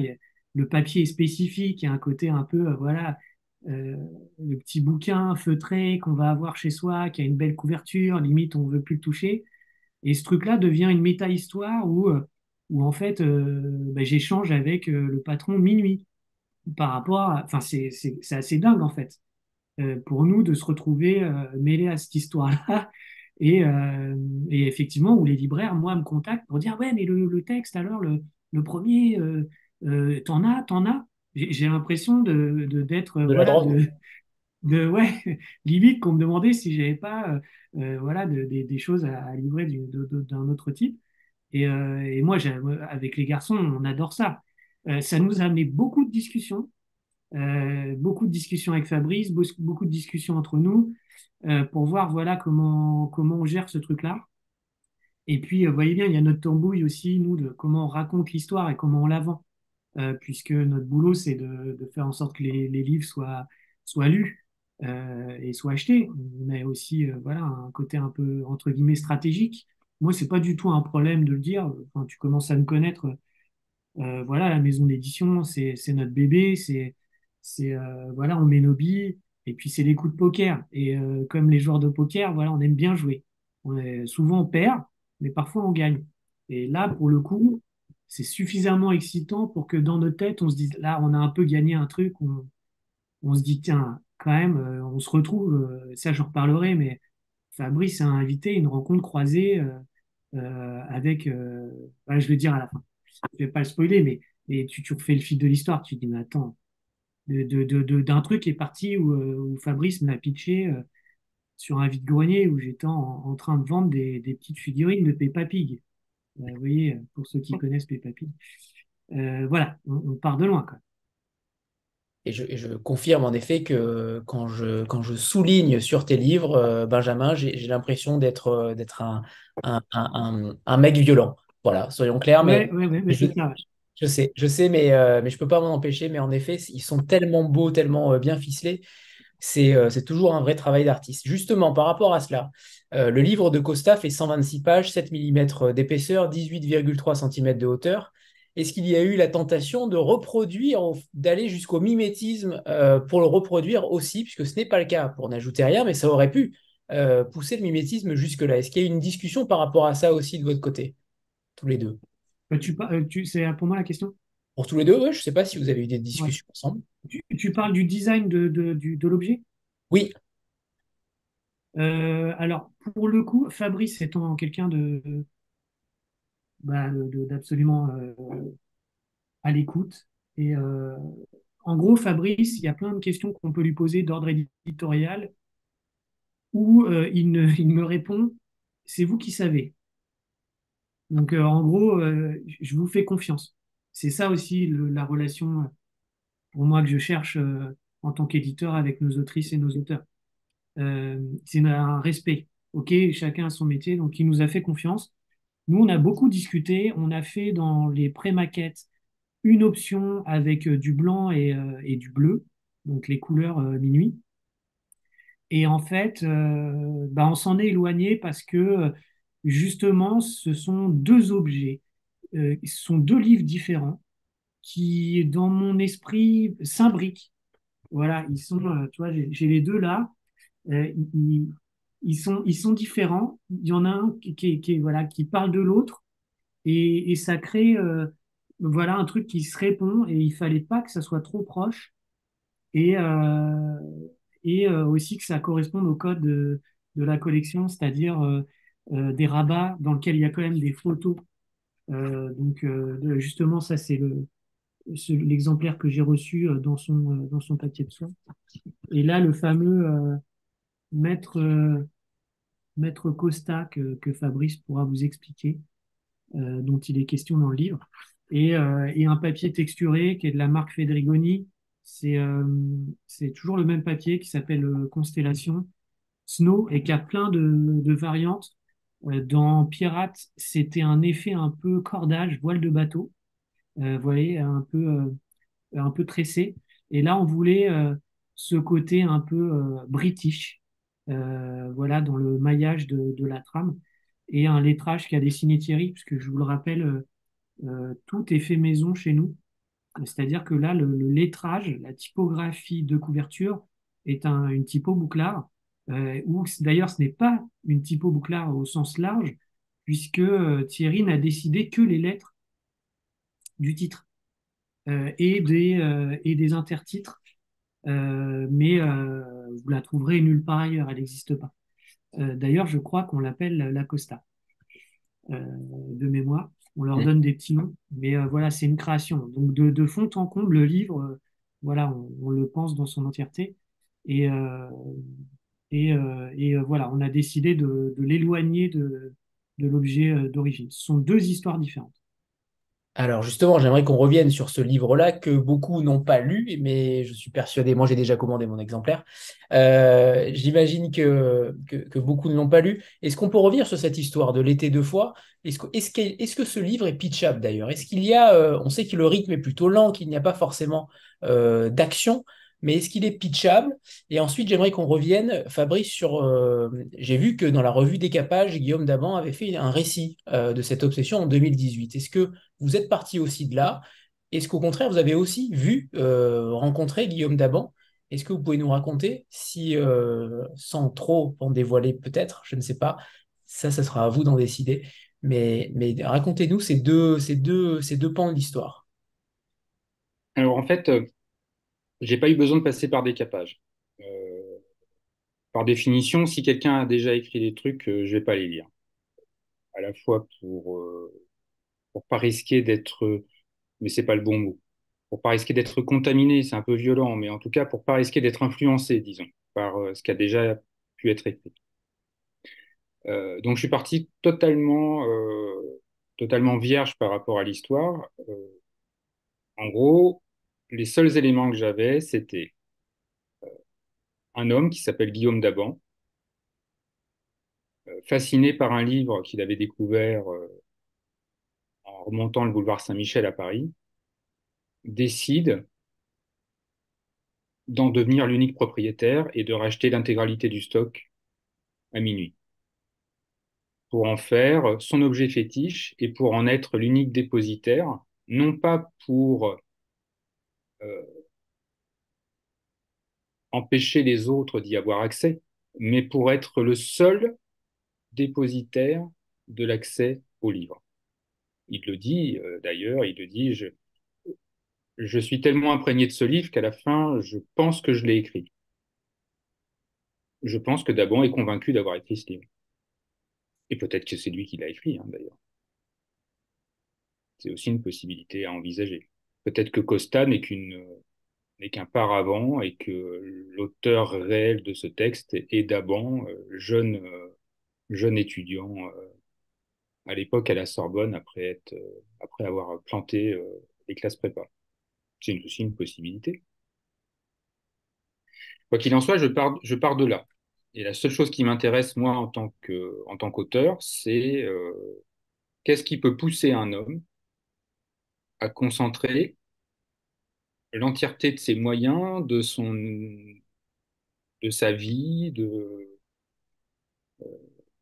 le papier est spécifique, il y a un côté un peu, voilà, euh, le petit bouquin feutré qu'on va avoir chez soi, qui a une belle couverture, limite on veut plus le toucher. Et ce truc-là devient une méta-histoire où en fait, bah, j'échange avec le patron minuit par rapport à, enfin, c'est assez dingue en fait pour nous de se retrouver mêlés à cette histoire-là. Et, euh, et effectivement, où les libraires, moi, me contactent pour dire, ouais, mais le texte, alors, le premier, t'en as. J'ai l'impression d'être, De la voilà, drogue. ouais, limite qu'on me demandait si j'avais pas, voilà, des choses à livrer d'un autre type. Et moi, avec les garçons, on adore ça. Ça nous a amené beaucoup de discussions avec Fabrice, beaucoup de discussions entre nous pour voir voilà comment on gère ce truc-là. Et puis, vous voyez bien, il y a notre tambouille aussi, nous, de comment on raconte l'histoire et comment on la vend, puisque notre boulot, c'est de faire en sorte que les livres soient lus et soient achetés. On a aussi voilà, un côté un peu, entre guillemets, stratégique. Moi, c'est pas du tout un problème de le dire. Enfin, tu commences à me connaître. Voilà, la maison d'édition, c'est notre bébé, voilà, on met nos billes, et puis c'est les coups de poker. Et comme les joueurs de poker, voilà, on aime bien jouer. Souvent on perd, mais parfois on gagne. Et là, pour le coup, c'est suffisamment excitant pour que dans notre tête, on se dise, là, on a un peu gagné un truc, on se dit, tiens, quand même, on se retrouve, ça j'en reparlerai, mais Fabrice a invité une rencontre croisée avec, voilà, je vais le dire à la fin. Je vais pas le spoiler, mais tu refais le fil de l'histoire. Tu te dis, mais attends, d'un truc qui est parti où Fabrice me l'a pitché sur un vide-grenier où j'étais en train de vendre des petites figurines de Peppa Pig. Vous voyez, pour ceux qui connaissent Peppa Pig. Voilà, on part de loin, quoi. et je confirme en effet que quand je souligne sur tes livres, Benjamin, j'ai l'impression d'être un mec violent. Voilà, soyons clairs, Ouais, je, c'est ça. je sais, mais je peux pas m'en empêcher. Mais en effet, ils sont tellement beaux, tellement bien ficelés. C'est toujours un vrai travail d'artiste. Justement, par rapport à cela, le livre de Costa fait 126 pages, 7 mm d'épaisseur, 18,3 cm de hauteur. Est-ce qu'il y a eu la tentation de reproduire, d'aller jusqu'au mimétisme pour le reproduire aussi, puisque ce n'est pas le cas pour n'ajouter rien, mais ça aurait pu pousser le mimétisme jusque-là. Est-ce qu'il y a eu une discussion par rapport à ça aussi de votre côté, tous les deux? C'est pour moi la question? Pour tous les deux, ouais, je ne sais pas si vous avez eu des Ouais. discussions ensemble. Tu parles du design de l'objet? Oui, Alors, pour le coup, Fabrice étant quelqu'un d'absolument à l'écoute, et en gros, Fabrice, il y a plein de questions qu'on peut lui poser d'ordre éditorial où il me répond, c'est vous qui savez. Donc, en gros, je vous fais confiance. C'est ça aussi la relation, pour moi, que je cherche en tant qu'éditeur avec nos autrices et nos auteurs. C'est un respect. OK, chacun a son métier, donc il nous a fait confiance. Nous, on a beaucoup discuté. On a fait dans les pré-maquettes une option avec du blanc et du bleu, donc les couleurs minuit. Et en fait, on s'en est éloigné parce que justement, ce sont deux objets, ce sont deux livres différents qui, dans mon esprit, s'imbriquent. Voilà, tu vois, j'ai les deux là. Euh, ils, ils sont différents. Il y en a un voilà, qui parle de l'autre et ça crée voilà, un truc qui se répond et il fallait pas que ça soit trop proche et, euh, aussi que ça corresponde au code de la collection, c'est-à-dire des rabats dans lesquels il y a quand même des photos. Justement, ça c'est l'exemplaire que j'ai reçu dans son papier de soie. Et là, le fameux maître, maître Costa que Fabrice pourra vous expliquer, dont il est question dans le livre, et un papier texturé qui est de la marque Fedrigoni. C'est toujours le même papier qui s'appelle Constellation Snow et qui a plein de variantes. Dans Pirate, c'était un effet un peu cordage, voile de bateau, vous voyez, un peu tressé. Et là, on voulait ce côté un peu british, voilà, dans le maillage de la trame. Et un lettrage qu'a dessiné Thierry, puisque je vous le rappelle, tout est fait maison chez nous. C'est-à-dire que là, le lettrage, la typographie de couverture est une typo bouclard, ou d'ailleurs ce n'est pas une typo bouclard au sens large, puisque Thierry n'a décidé que les lettres du titre et des intertitres, mais vous la trouverez nulle part ailleurs, elle n'existe pas. D'ailleurs, je crois qu'on l'appelle l'Acosta de mémoire. On leur donne des petits noms, mais voilà, c'est une création. Donc de fond en comble, le livre, voilà, on le pense dans son entièreté. Et, euh, voilà, on a décidé de l'éloigner de l'objet d'origine. Ce sont deux histoires différentes. alors justement, j'aimerais qu'on revienne sur ce livre-là que beaucoup n'ont pas lu, mais je suis persuadé, moi j'ai déjà commandé mon exemplaire. J'imagine que beaucoup ne l'ont pas lu. Est-ce qu'on peut revenir sur cette histoire de l'été deux fois? Est-ce que ce livre est pitchable d'ailleurs? Est-ce qu'il y a, on sait que le rythme est plutôt lent, qu'il n'y a pas forcément d'action, mais est-ce qu'il est pitchable? Et ensuite, j'aimerais qu'on revienne, Fabrice, sur... j'ai vu que dans la revue Décapage, Guillaume Daban avait fait un récit de cette obsession en 2018. Est-ce que vous êtes parti aussi de là? Est-ce qu'au contraire, vous avez aussi vu, rencontré Guillaume Daban? Est-ce que vous pouvez nous raconter si, sans trop en dévoiler peut-être, je ne sais pas, ça sera à vous d'en décider, mais racontez-nous ces deux pans de l'histoire. Alors en fait, j'ai pas eu besoin de passer par des capages. Euh, Par définition, si quelqu'un a déjà écrit des trucs, je vais pas les lire. À la fois pour pas risquer d'être, mais c'est pas le bon mot, pour pas risquer d'être contaminé, c'est un peu violent, mais en tout cas pour pas risquer d'être influencé, disons, par ce qui a déjà pu être écrit. Donc je suis parti totalement vierge par rapport à l'histoire. En gros, les seuls éléments que j'avais, c'était un homme qui s'appelle Guillaume Daban, fasciné par un livre qu'il avait découvert en remontant le boulevard Saint-Michel à Paris, décide d'en devenir l'unique propriétaire et de racheter l'intégralité du stock à minuit, pour en faire son objet fétiche et pour en être l'unique dépositaire, non pas pour euh, empêcher les autres d'y avoir accès, mais pour être le seul dépositaire de l'accès au livre. Il le dit, d'ailleurs, il le dit, je suis tellement imprégné de ce livre qu'à la fin, je pense que je l'ai écrit. Je pense que Daban est convaincu d'avoir écrit ce livre. Et peut-être que c'est lui qui l'a écrit, hein, d'ailleurs. C'est aussi une possibilité à envisager. Peut-être que Costa n'est qu'un paravent et que l'auteur réel de ce texte est Daban, jeune étudiant à l'époque à la Sorbonne après avoir planté les classes prépa. C'est aussi une possibilité. Quoi qu'il en soit, je pars de là. Et la seule chose qui m'intéresse, moi, en tant qu'auteur, c'est qu'est-ce qui peut pousser un homme à concentrer l'entièreté de ses moyens, de sa vie,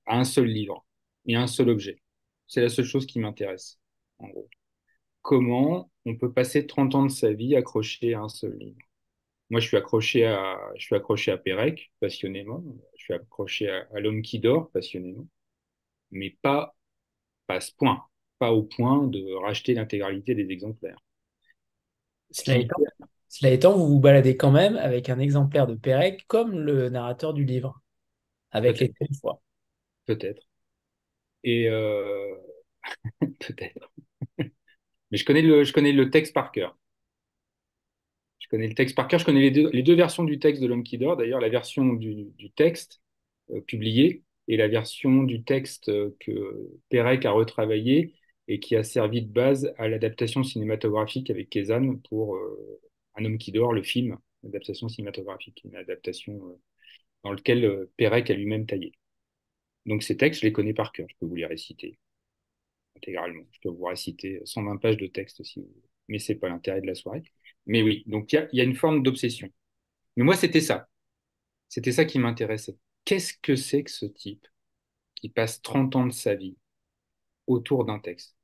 à un seul livre et à un seul objet. C'est la seule chose qui m'intéresse, en gros. Comment on peut passer 30 ans de sa vie accroché à un seul livre? Moi, je suis accroché à Pérec, passionnément. Je suis accroché à L'homme qui dort, passionnément. Mais pas à ce point. Pas au point de racheter l'intégralité des exemplaires. Ce Cela qui, étant, cela étant, vous vous baladez quand même avec un exemplaire de Pérec comme le narrateur du livre, avec les peut-être, traits de foi. peut-être. Et peut-être. Mais je connais le texte par cœur. Je connais le texte par cœur. Je connais les deux versions du texte de L'homme qui dort. D'ailleurs, la version du texte publié et la version du texte que Pérec a retravaillé et qui a servi de base à l'adaptation cinématographique avec Kézanne pour Un homme qui dort, le film, l'adaptation cinématographique, une adaptation dans laquelle Pérec a lui-même taillé. Donc ces textes, je les connais par cœur. Je peux vous les réciter intégralement. Je peux vous réciter 120 pages de texte si vous voulez. Mais c'est pas l'intérêt de la soirée. Mais oui, donc il y a une forme d'obsession. Mais moi, c'était ça. C'était ça qui m'intéressait. Qu'est-ce que c'est que ce type qui passe 30 ans de sa vie autour d'un texte?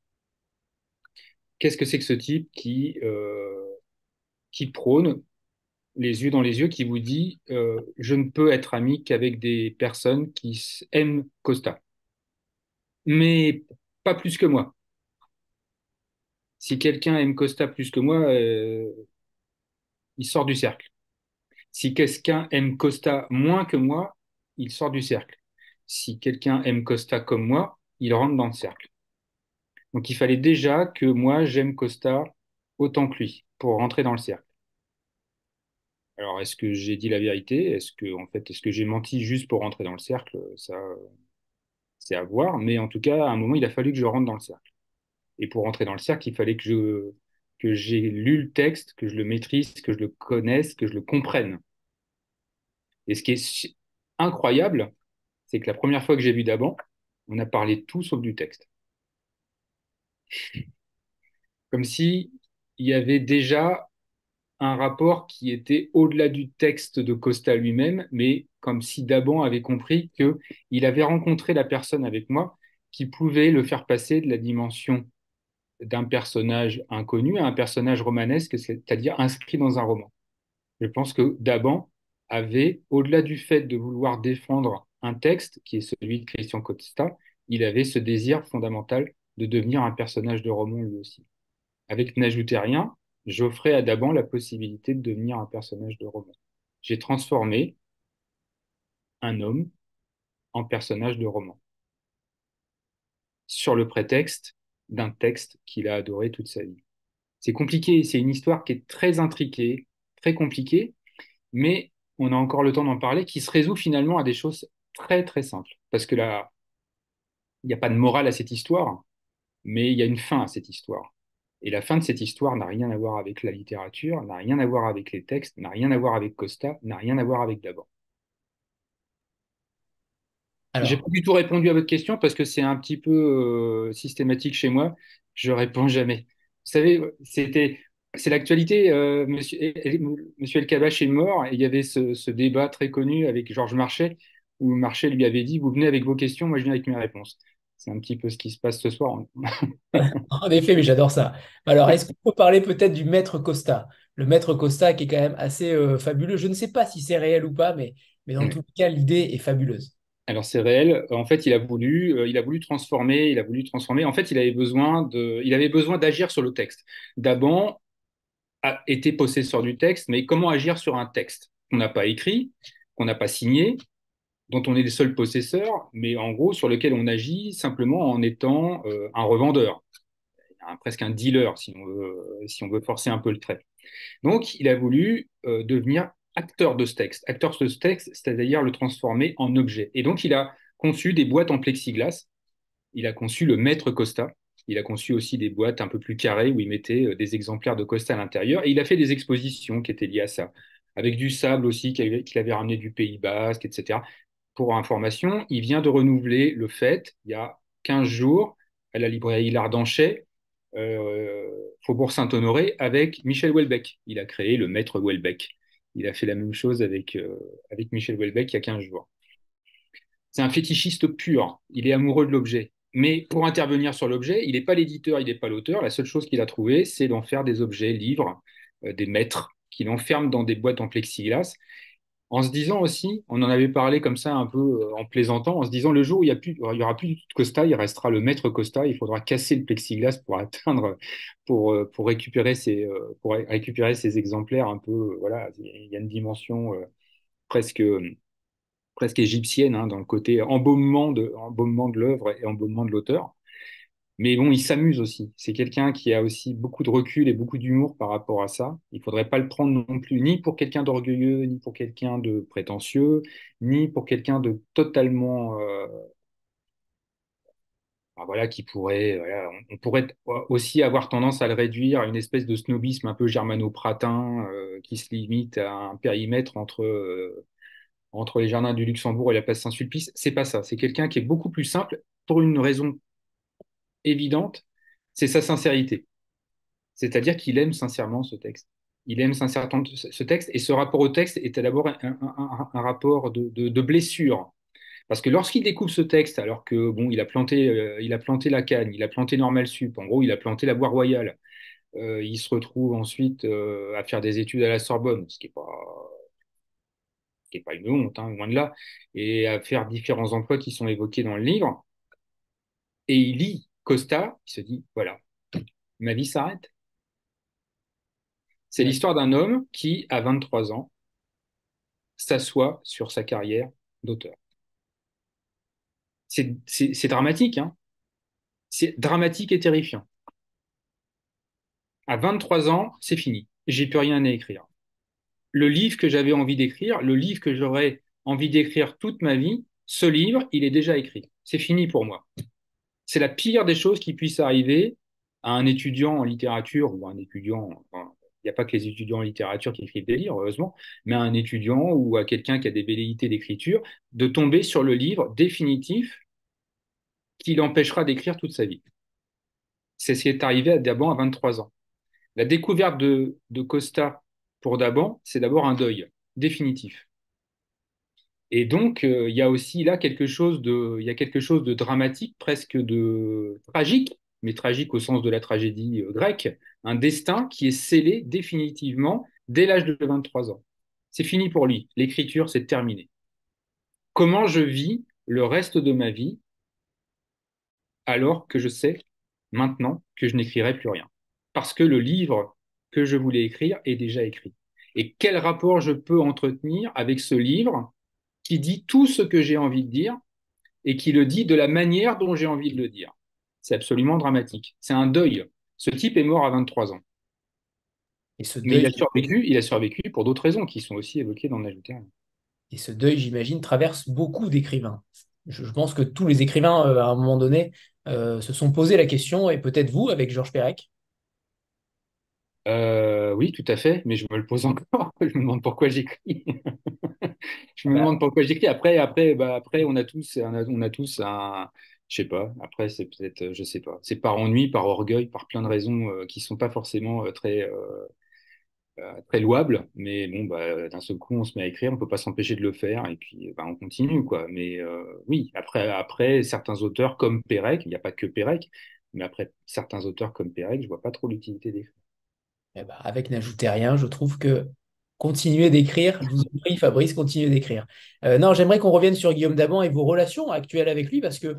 Qu'est-ce que c'est que ce type qui prône les yeux dans les yeux, qui vous dit je ne peux être ami qu'avec des personnes qui aiment Costa, mais pas plus que moi. Si quelqu'un aime Costa plus que moi, il sort du cercle. Si quelqu'un aime Costa moins que moi, il sort du cercle. Si quelqu'un aime Costa comme moi, il rentre dans le cercle. Donc il fallait déjà que moi j'aime Costa autant que lui pour rentrer dans le cercle. Alors est-ce que j'ai dit la vérité? Est-ce que j'ai menti juste pour rentrer dans le cercle? Ça, c'est à voir. Mais en tout cas, à un moment, il a fallu que je rentre dans le cercle. Et pour rentrer dans le cercle, il fallait que j'ai lu le texte, que je le maîtrise, que je le connaisse, que je le comprenne. Et ce qui est incroyable, c'est que la première fois que j'ai vu Daban, on a parlé de tout sauf du texte. Comme si il y avait déjà un rapport qui était au-delà du texte de Costa lui-même, mais comme si Daban avait compris qu'il avait rencontré la personne avec moi qui pouvait le faire passer de la dimension d'un personnage inconnu à un personnage romanesque, c'est-à-dire inscrit dans un roman. Je pense que Daban avait, au-delà du fait de vouloir défendre un texte, qui est celui de Christian Costa, il avait ce désir fondamental de devenir un personnage de roman lui aussi. Avec N'ajoutez rien, j'offrais à Daban la possibilité de devenir un personnage de roman. J'ai transformé un homme en personnage de roman, sur le prétexte d'un texte qu'il a adoré toute sa vie. C'est compliqué, c'est une histoire qui est très intriquée, très compliquée, mais on a encore le temps d'en parler, qui se résout finalement à des choses très très simples. Parce que là, il n'y a pas de morale à cette histoire, mais il y a une fin à cette histoire. Et la fin de cette histoire n'a rien à voir avec la littérature, n'a rien à voir avec les textes, n'a rien à voir avec Costa, n'a rien à voir avec Dabo. J'ai pas Alors, du tout répondu à votre question parce que c'est un petit peu systématique chez moi. Je réponds jamais. Vous savez, c'est l'actualité. Monsieur El Kabbach est mort et il y avait ce débat très connu avec Georges Marchais où Marchais lui avait dit, vous venez avec vos questions, moi je viens avec mes réponses. C'est un petit peu ce qui se passe ce soir. en effet, mais j'adore ça. Alors, est-ce qu'on peut parler peut-être du maître Costa? Le maître Costa qui est quand même assez fabuleux. Je ne sais pas si c'est réel ou pas, mais dans tous les cas, l'idée est fabuleuse. Alors c'est réel. En fait, il a voulu transformer, il a voulu transformer. En fait, il avait besoin d'agir sur le texte. D'abord, a été possesseur du texte, mais comment agir sur un texte qu'on n'a pas écrit, qu'on n'a pas signé, dont on est les seuls possesseurs, mais en gros sur lequel on agit simplement en étant un revendeur, presque un dealer, si on veut forcer un peu le trait. Donc, il a voulu devenir acteur de ce texte. Acteur de ce texte, c'est-à-dire le transformer en objet. Et donc, il a conçu des boîtes en plexiglas. Il a conçu le Maître Costa. Il a conçu aussi des boîtes un peu plus carrées où il mettait des exemplaires de Costa à l'intérieur. Et il a fait des expositions qui étaient liées à ça, avec du sable aussi qu'il avait ramené du Pays Basque, etc. Pour information, il vient de renouveler le fait, il y a 15 jours, à la librairie L'Ardanchet, euh, Faubourg Saint-Honoré, avec Michel Houellebecq. Il a créé le Maître Houellebecq. Il a fait la même chose avec Michel Houellebecq il y a 15 jours. C'est un fétichiste pur. Il est amoureux de l'objet. Mais pour intervenir sur l'objet, il n'est pas l'éditeur, il n'est pas l'auteur. La seule chose qu'il a trouvé, c'est d'en faire des objets, livres, des maîtres, qu'il enferme dans des boîtes en plexiglas. En se disant aussi, on en avait parlé comme ça un peu en plaisantant, en se disant le jour où il y aura plus de Costa, il restera le maître Costa, il faudra casser le plexiglas pour atteindre, pour récupérer ces exemplaires un peu, voilà, il y a une dimension presque presque égyptienne hein, dans le côté embaumement de l'œuvre et embaumement de l'auteur. Mais bon, il s'amuse aussi. C'est quelqu'un qui a aussi beaucoup de recul et beaucoup d'humour par rapport à ça. Il ne faudrait pas le prendre non plus ni pour quelqu'un d'orgueilleux, ni pour quelqu'un de prétentieux, ni pour quelqu'un de totalement... voilà, qui pourrait... Voilà, on pourrait aussi avoir tendance à le réduire à une espèce de snobisme un peu germano-pratin qui se limite à un périmètre entre les jardins du Luxembourg et la place Saint-Sulpice. C'est pas ça. C'est quelqu'un qui est beaucoup plus simple pour une raison évidente, c'est sa sincérité. C'est-à-dire qu'il aime sincèrement ce texte. Il aime sincèrement ce texte et ce rapport au texte était d'abord un rapport de blessure. Parce que lorsqu'il découvre ce texte, alors que bon, il a planté la Cannes, il a planté Normal Sup, en gros, il a planté la Voie Royale, il se retrouve ensuite à faire des études à la Sorbonne, ce qui est pas une honte, hein, loin de là, et à faire différents emplois qui sont évoqués dans le livre. Et il lit Costa, il se dit, voilà, ma vie s'arrête. C'est Ouais. l'histoire d'un homme qui, à 23 ans, s'assoit sur sa carrière d'auteur. C'est dramatique, hein. C'est dramatique et terrifiant. À 23 ans, c'est fini. J'ai plus rien à écrire. Le livre que j'avais envie d'écrire, le livre que j'aurais envie d'écrire toute ma vie, ce livre, il est déjà écrit. C'est fini pour moi. C'est la pire des choses qui puisse arriver à un étudiant en littérature ou à un étudiant, enfin, il n'y a pas que les étudiants en littérature qui écrivent des livres, heureusement, mais à un étudiant ou à quelqu'un qui a des velléités d'écriture, de tomber sur le livre définitif qui l'empêchera d'écrire toute sa vie. C'est ce qui est arrivé à Daban à 23 ans. La découverte de Costa pour Daban, c'est d'abord un deuil définitif. Et donc, il y a aussi là il y a quelque chose de dramatique, presque de tragique, mais tragique au sens de la tragédie grecque, un destin qui est scellé définitivement dès l'âge de 23 ans. C'est fini pour lui. L'écriture, c'est terminé. Comment je vis le reste de ma vie alors que je sais maintenant que je n'écrirai plus rien? Parce que le livre que je voulais écrire est déjà écrit. Et quel rapport je peux entretenir avec ce livre qui dit tout ce que j'ai envie de dire et qui le dit de la manière dont j'ai envie de le dire. C'est absolument dramatique. C'est un deuil. Ce type est mort à 23 ans. Et ce Mais deuil, il a survécu pour d'autres raisons qui sont aussi évoquées dans l'ajouté. et ce deuil, j'imagine, traverse beaucoup d'écrivains. Je pense que tous les écrivains, à un moment donné, se sont posé la question, et peut-être vous, avec Georges Perec. Oui, tout à fait, mais je me le pose encore. Je me demande pourquoi j'écris. Je Ah me bah, demande pourquoi j'écris. Après, on a tous un, je sais pas. Après, c'est peut-être, je sais pas. C'est par ennui, par orgueil, par plein de raisons qui sont pas forcément très louables. Mais bon, bah, d'un seul coup, on se met à écrire, on peut pas s'empêcher de le faire, et puis bah, on continue, quoi. Mais oui, après, certains auteurs comme Pérec, il n'y a pas que Pérec, mais après certains auteurs comme Pérec, je vois pas trop l'utilité d'écrire. eh bah, avec N'ajoutez rien, je trouve que continuez d'écrire. Je vous en prie, Fabrice, continuez d'écrire. Non, j'aimerais qu'on revienne sur Guillaume Daban et vos relations actuelles avec lui, parce que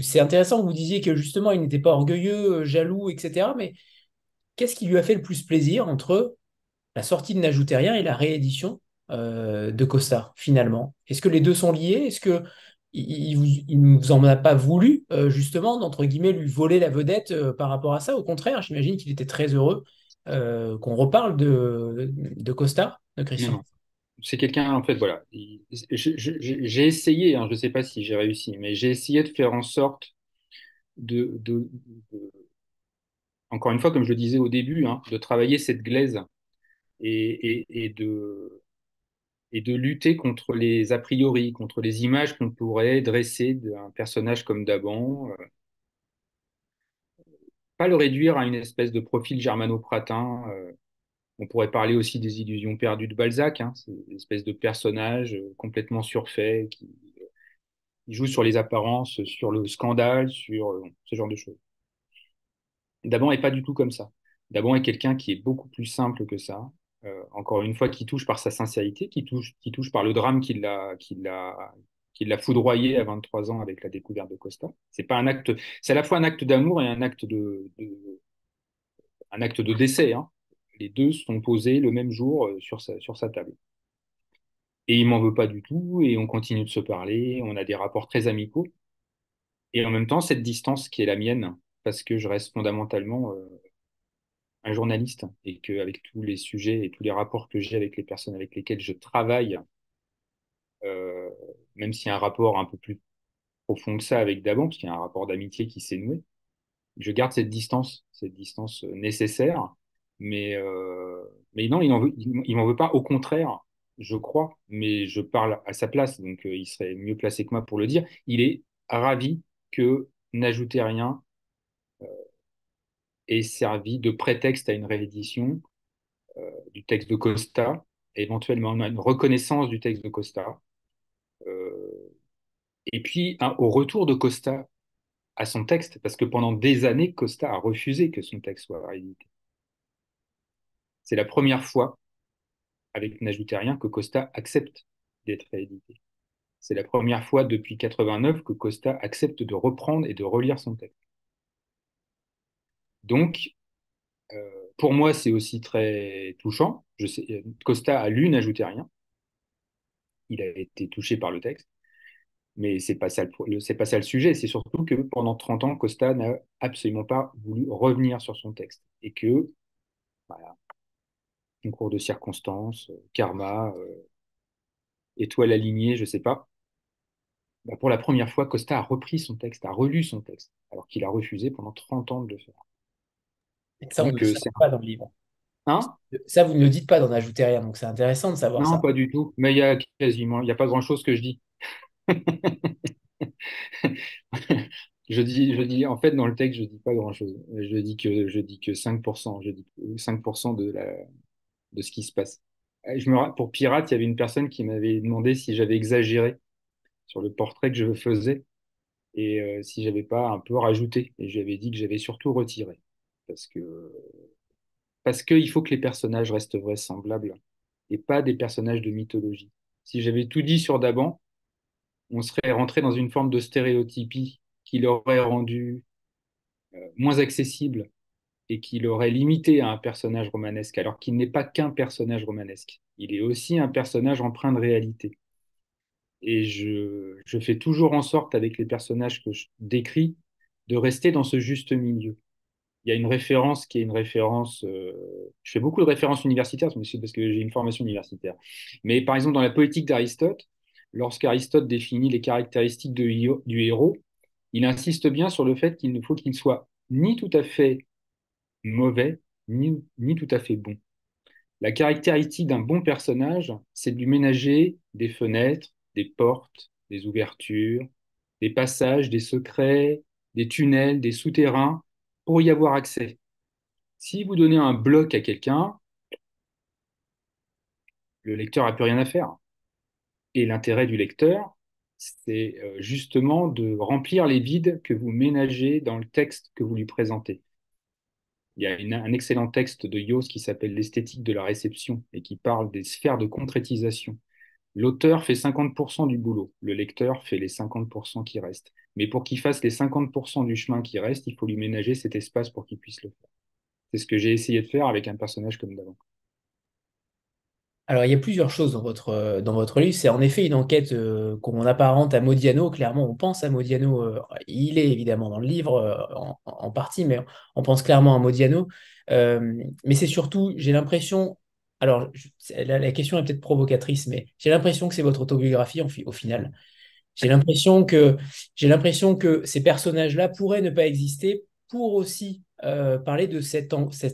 c'est intéressant que vous disiez que justement, il n'était pas orgueilleux, jaloux, etc. Mais qu'est-ce qui lui a fait le plus plaisir entre la sortie de N'ajoutez rien et la réédition de Costa, finalement? Est-ce que les deux sont liés? Est-ce que il ne vous en a pas voulu, justement, d'entre guillemets, lui voler la vedette par rapport à ça? Au contraire, j'imagine qu'il était très heureux qu'on reparle de Costa, de Non, Christian. non. C'est quelqu'un, en fait, voilà. J'ai essayé, hein, je ne sais pas si j'ai réussi, mais j'ai essayé de faire en sorte de- encore une fois, comme je le disais au début, hein, de travailler cette glaise et de lutter contre les a priori, contre les images qu'on pourrait dresser d'un personnage comme Daban. Pas le réduire à une espèce de profil germano-pratin. On pourrait parler aussi des illusions perdues de Balzac, hein, c'est une espèce de personnage complètement surfait qui joue sur les apparences, sur le scandale, sur ce genre de choses. Daban est pas du tout comme ça. Daban est quelqu'un qui est beaucoup plus simple que ça. Encore une fois, qui touche par sa sincérité, qui touche par le drame qui l'a foudroyé à 23 ans avec la découverte de Costa. C'est pas un acte, c'est à la fois un acte d'amour et un acte de décès, hein. Les deux sont posés le même jour sur sa table. Et il m'en veut pas du tout, et on continue de se parler, on a des rapports très amicaux. Et en même temps, cette distance qui est la mienne, parce que je reste fondamentalement un journaliste, et qu'avec tous les sujets et tous les rapports que j'ai avec les personnes avec lesquelles je travaille, euh, même s'il y a un rapport un peu plus profond que ça avec Daban, parce qu'il y a un rapport d'amitié qui s'est noué, je garde cette distance nécessaire, mais non, il m'en veut pas, au contraire, je crois, mais je parle à sa place, donc il serait mieux placé que moi pour le dire. Il est ravi que N'ajoutez rien ait servi de prétexte à une réédition du texte de Costa, et éventuellement une reconnaissance du texte de Costa, euh, et puis au retour de Costa à son texte, parce que pendant des années, Costa a refusé que son texte soit réédité. C'est la première fois, avec N'ajoutez rien, que Costa accepte d'être réédité. C'est la première fois depuis 89 que Costa accepte de reprendre et de relire son texte. Donc, pour moi, c'est aussi très touchant. Je sais, Costa a lu N'ajoutez rien. Il a été touché par le texte. Mais c'est pas ça le sujet. C'est surtout que pendant 30 ans, Costa n'a absolument pas voulu revenir sur son texte. Et que, voilà, concours de circonstances, karma, étoile alignée, je ne sais pas. Bah, pour la première fois, Costa a repris son texte, a relu son texte, alors qu'il a refusé pendant 30 ans de le faire. Et ça, on ne Donc, le sait c'est pas dans le livre. un. Ça, vous ne le dites pas d'en ajouter rien, donc c'est intéressant de savoir Non, ça. pas du tout. Mais il n'y a pas grand-chose que je dis. En fait, dans le texte, je dis pas grand-chose. Je dis que 5%. Je dis que 5% de ce qui se passe. Pour Pirate, il y avait une personne qui m'avait demandé si j'avais exagéré sur le portrait que je faisais, et si j'avais pas un peu rajouté. Et je lui avais dit que j'avais surtout retiré. Parce que, parce qu'il faut que les personnages restent vraisemblables et pas des personnages de mythologie. Si j'avais tout dit sur Daban, on serait rentré dans une forme de stéréotypie qui l'aurait rendu moins accessible et qui l'aurait limité à un personnage romanesque, alors qu'il n'est pas qu'un personnage romanesque. Il est aussi un personnage empreint de réalité. Et je fais toujours en sorte, avec les personnages que je décris, de rester dans ce juste milieu. Il y a une référence qui est une référence. Je fais beaucoup de références universitaires, mais c'est parce que j'ai une formation universitaire. Mais par exemple, dans la poétique d'Aristote, lorsqu'Aristote définit les caractéristiques du héros, il insiste bien sur le fait qu'il ne faut qu'il soit ni tout à fait mauvais, ni tout à fait bon. La caractéristique d'un bon personnage, c'est de lui ménager des fenêtres, des portes, des ouvertures, des passages, des secrets, des tunnels, des souterrains, pour y avoir accès. Si vous donnez un bloc à quelqu'un, le lecteur n'a plus rien à faire. Et l'intérêt du lecteur, c'est justement de remplir les vides que vous ménagez dans le texte que vous lui présentez. Il y a un excellent texte de Yost qui s'appelle L'esthétique de la réception et qui parle des sphères de concrétisation. L'auteur fait 50% du boulot, le lecteur fait les 50% qui restent. Mais pour qu'il fasse les 50% du chemin qui reste, il faut lui ménager cet espace pour qu'il puisse le faire. C'est ce que j'ai essayé de faire avec un personnage comme d'avant. Alors, il y a plusieurs choses dans votre livre. C'est en effet une enquête qu'on apparente à Modiano. Clairement, on pense à Modiano. Il est évidemment dans le livre en partie, mais on pense clairement à Modiano. Mais c'est surtout, j'ai l'impression, alors la question est peut-être provocatrice, mais j'ai l'impression que c'est votre autobiographie au final. J'ai l'impression que, j'ai l'impression que ces personnages-là pourraient ne pas exister pour aussi parler de cette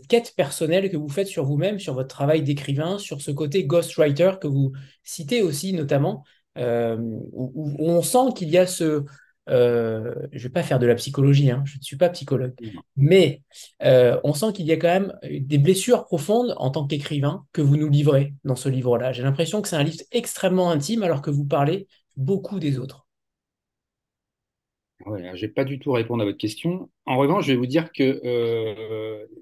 quête personnelle que vous faites sur vous-même, sur votre travail d'écrivain, sur ce côté ghostwriter que vous citez aussi notamment, où on sent qu'il y a je ne vais pas faire de la psychologie, hein, je ne suis pas psychologue, mais on sent qu'il y a quand même des blessures profondes en tant qu'écrivain que vous nous livrez dans ce livre-là. J'ai l'impression que c'est un livre extrêmement intime alors que vous parlez beaucoup des autres. Ouais, je vais pas du tout répondre à votre question. En revanche, je vais vous dire que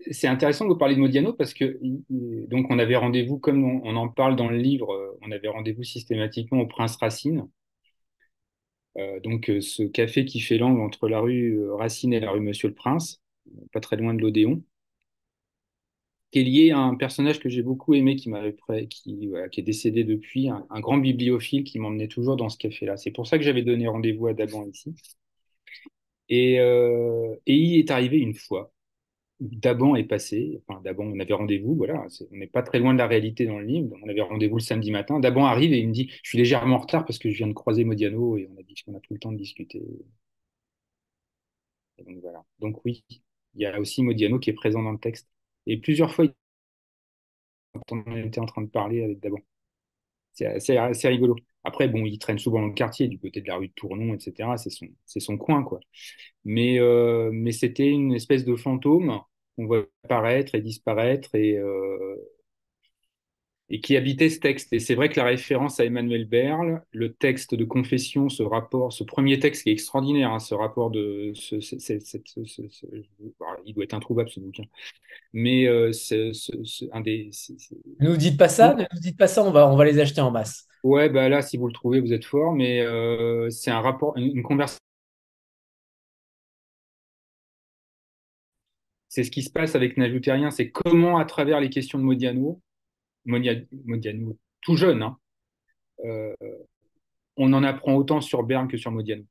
c'est intéressant que vous parliez de Modiano parce que donc on avait rendez-vous, comme on en parle dans le livre, on avait rendez-vous systématiquement au Prince Racine. Ce café qui fait l'angle entre la rue Racine et la rue Monsieur le Prince, pas très loin de l'Odéon, qui est lié à un personnage que j'ai beaucoup aimé, voilà, qui est décédé depuis, un grand bibliophile qui m'emmenait toujours dans ce café-là. C'est pour ça que j'avais donné rendez-vous à Daban ici. Et il est arrivé une fois. Daban est passé, enfin Daban, on avait rendez-vous, voilà, on n'est pas très loin de la réalité dans le livre, on avait rendez-vous le samedi matin, Daban arrive et il me dit, je suis légèrement en retard parce que je viens de croiser Modiano et on a dit qu'on a pris le temps de discuter. Et donc voilà. Donc oui, il y a aussi Modiano qui est présent dans le texte. Et plusieurs fois, on était en train de parler avec Daban. C'est rigolo. Après, bon, il traîne souvent dans le quartier, du côté de la rue de Tournon, etc. C'est son coin, quoi. Mais c'était une espèce de fantôme qu'on voit apparaître et disparaître et qui habitait ce texte. Et c'est vrai que la référence à Emmanuel Berle, le texte de confession, ce rapport, ce premier texte qui est extraordinaire, hein, ce rapport de il doit être introuvable ce bouquin. Mais un des, Ne nous dites pas ça, ne nous dites pas ça, on va les acheter en masse. ouais, bah là, si vous le trouvez, vous êtes fort. Mais c'est un rapport, une conversation. C'est ce qui se passe avec N'ajoutez rien, c'est comment, à travers les questions de Modiano, tout jeune, hein, euh, on en apprend autant sur Berne que sur Modiano.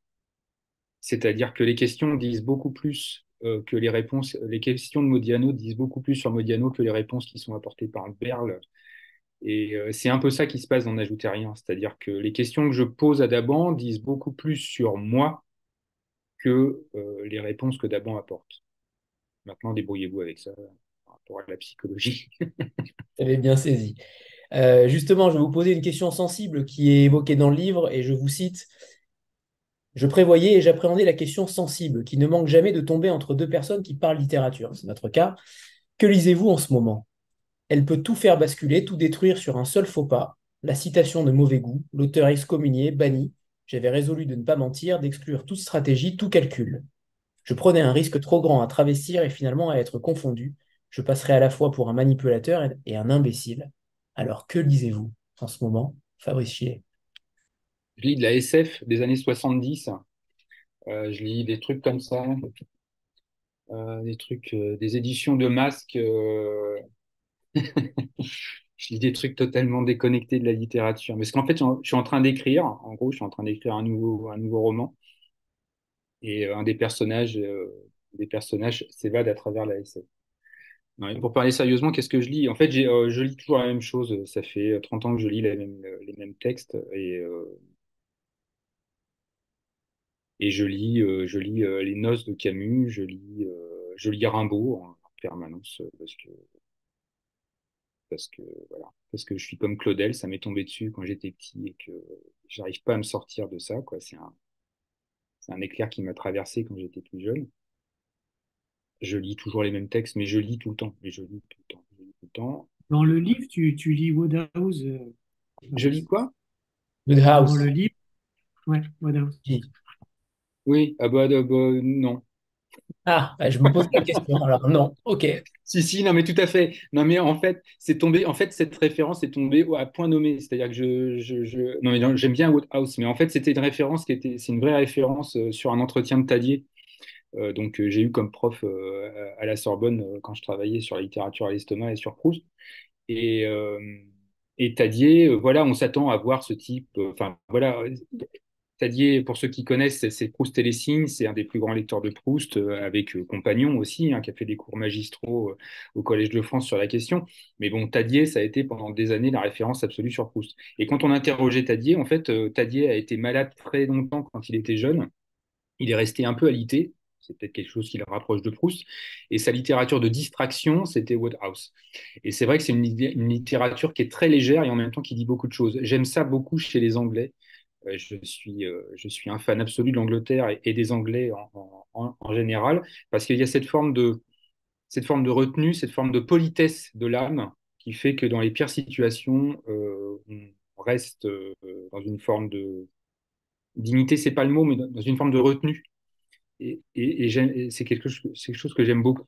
C'est-à-dire que les questions disent beaucoup plus que les réponses. Les questions de Modiano disent beaucoup plus sur Modiano que les réponses qui sont apportées par Berle. Et c'est un peu ça qui se passe dans N'ajoutez rien. C'est-à-dire que les questions que je pose à Daban disent beaucoup plus sur moi que les réponses que Daban apporte. Maintenant, débrouillez-vous avec ça par rapport à la psychologie. Vous avez bien saisi. Justement, je vais vous poser une question sensible qui est évoquée dans le livre et je vous cite. Je prévoyais et j'appréhendais la question sensible qui ne manque jamais de tomber entre deux personnes qui parlent littérature. C'est notre cas. Que lisez-vous en ce moment? Elle peut tout faire basculer, tout détruire sur un seul faux pas. La citation de mauvais goût, l'auteur excommunié, banni. J'avais résolu de ne pas mentir, d'exclure toute stratégie, tout calcul. Je prenais un risque trop grand à travestir et finalement à être confondu. Je passerais à la fois pour un manipulateur et un imbécile. Alors que lisez-vous en ce moment, Fabrice Chier? Je lis de la SF des années 70. Je lis des trucs comme ça, des trucs, des éditions de masques. Je lis des trucs totalement déconnectés de la littérature. Mais parce qu'en fait, je suis en train d'écrire, en gros, je suis en train d'écrire un nouveau roman. Et un des personnages s'évade à travers la SF. Non, et pour parler sérieusement, qu'est-ce que je lis? En fait, je lis toujours la même chose. Ça fait 30 ans que je lis les mêmes textes. Et je lis Les Noces de Camus, je lis Rimbaud, hein. permanence voilà, parce que je suis comme Claudel, ça m'est tombé dessus quand j'étais petit et que j'arrive pas à me sortir de ça, quoi. C'est un éclair qui m'a traversé quand j'étais plus jeune. Je lis toujours les mêmes textes, mais je lis tout le temps. Mais je lis tout le temps. Je lis tout le temps. Dans le livre, tu lis Wodehouse, Je lis quoi? dans Woodhouse. le livre, ouais, Wodehouse. Oui, non. Ah, bah, je me pose la question. Alors, non. OK. Si, si, non, mais tout à fait. Non, mais en fait, c'est tombé. En fait, cette référence est tombée à point nommé. C'est-à-dire que non, mais non, j'aime bien Woodhouse, mais en fait, c'était une référence c'est une vraie référence sur un entretien de Tadier. J'ai eu comme prof à la Sorbonne quand je travaillais sur la littérature à l'estomac et sur Proust. Et, euh, et Tadier, voilà, on s'attend à voir ce type. Enfin, voilà, Tadier, pour ceux qui connaissent, c'est Proust et les signes. C'est un des plus grands lecteurs de Proust, avec Compagnon aussi, hein, qui a fait des cours magistraux au Collège de France sur la question. Mais bon, Tadier, ça a été pendant des années la référence absolue sur Proust. Et quand on interrogeait Tadier, en fait, Tadier a été malade très longtemps quand il était jeune. Il est resté un peu alité. C'est peut-être quelque chose qui le rapproche de Proust. Et sa littérature de distraction, c'était Wodehouse. Et c'est vrai que c'est une littérature qui est très légère et en même temps qui dit beaucoup de choses. J'aime ça beaucoup chez les Anglais. Je suis un fan absolu de l'Angleterre et des Anglais en général, parce qu'il y a cette forme de retenue, cette forme de politesse de l'âme qui fait que dans les pires situations, on reste dans une forme de dignité, c'est pas le mot, mais dans une forme de retenue. Et c'est quelque chose que j'aime beaucoup,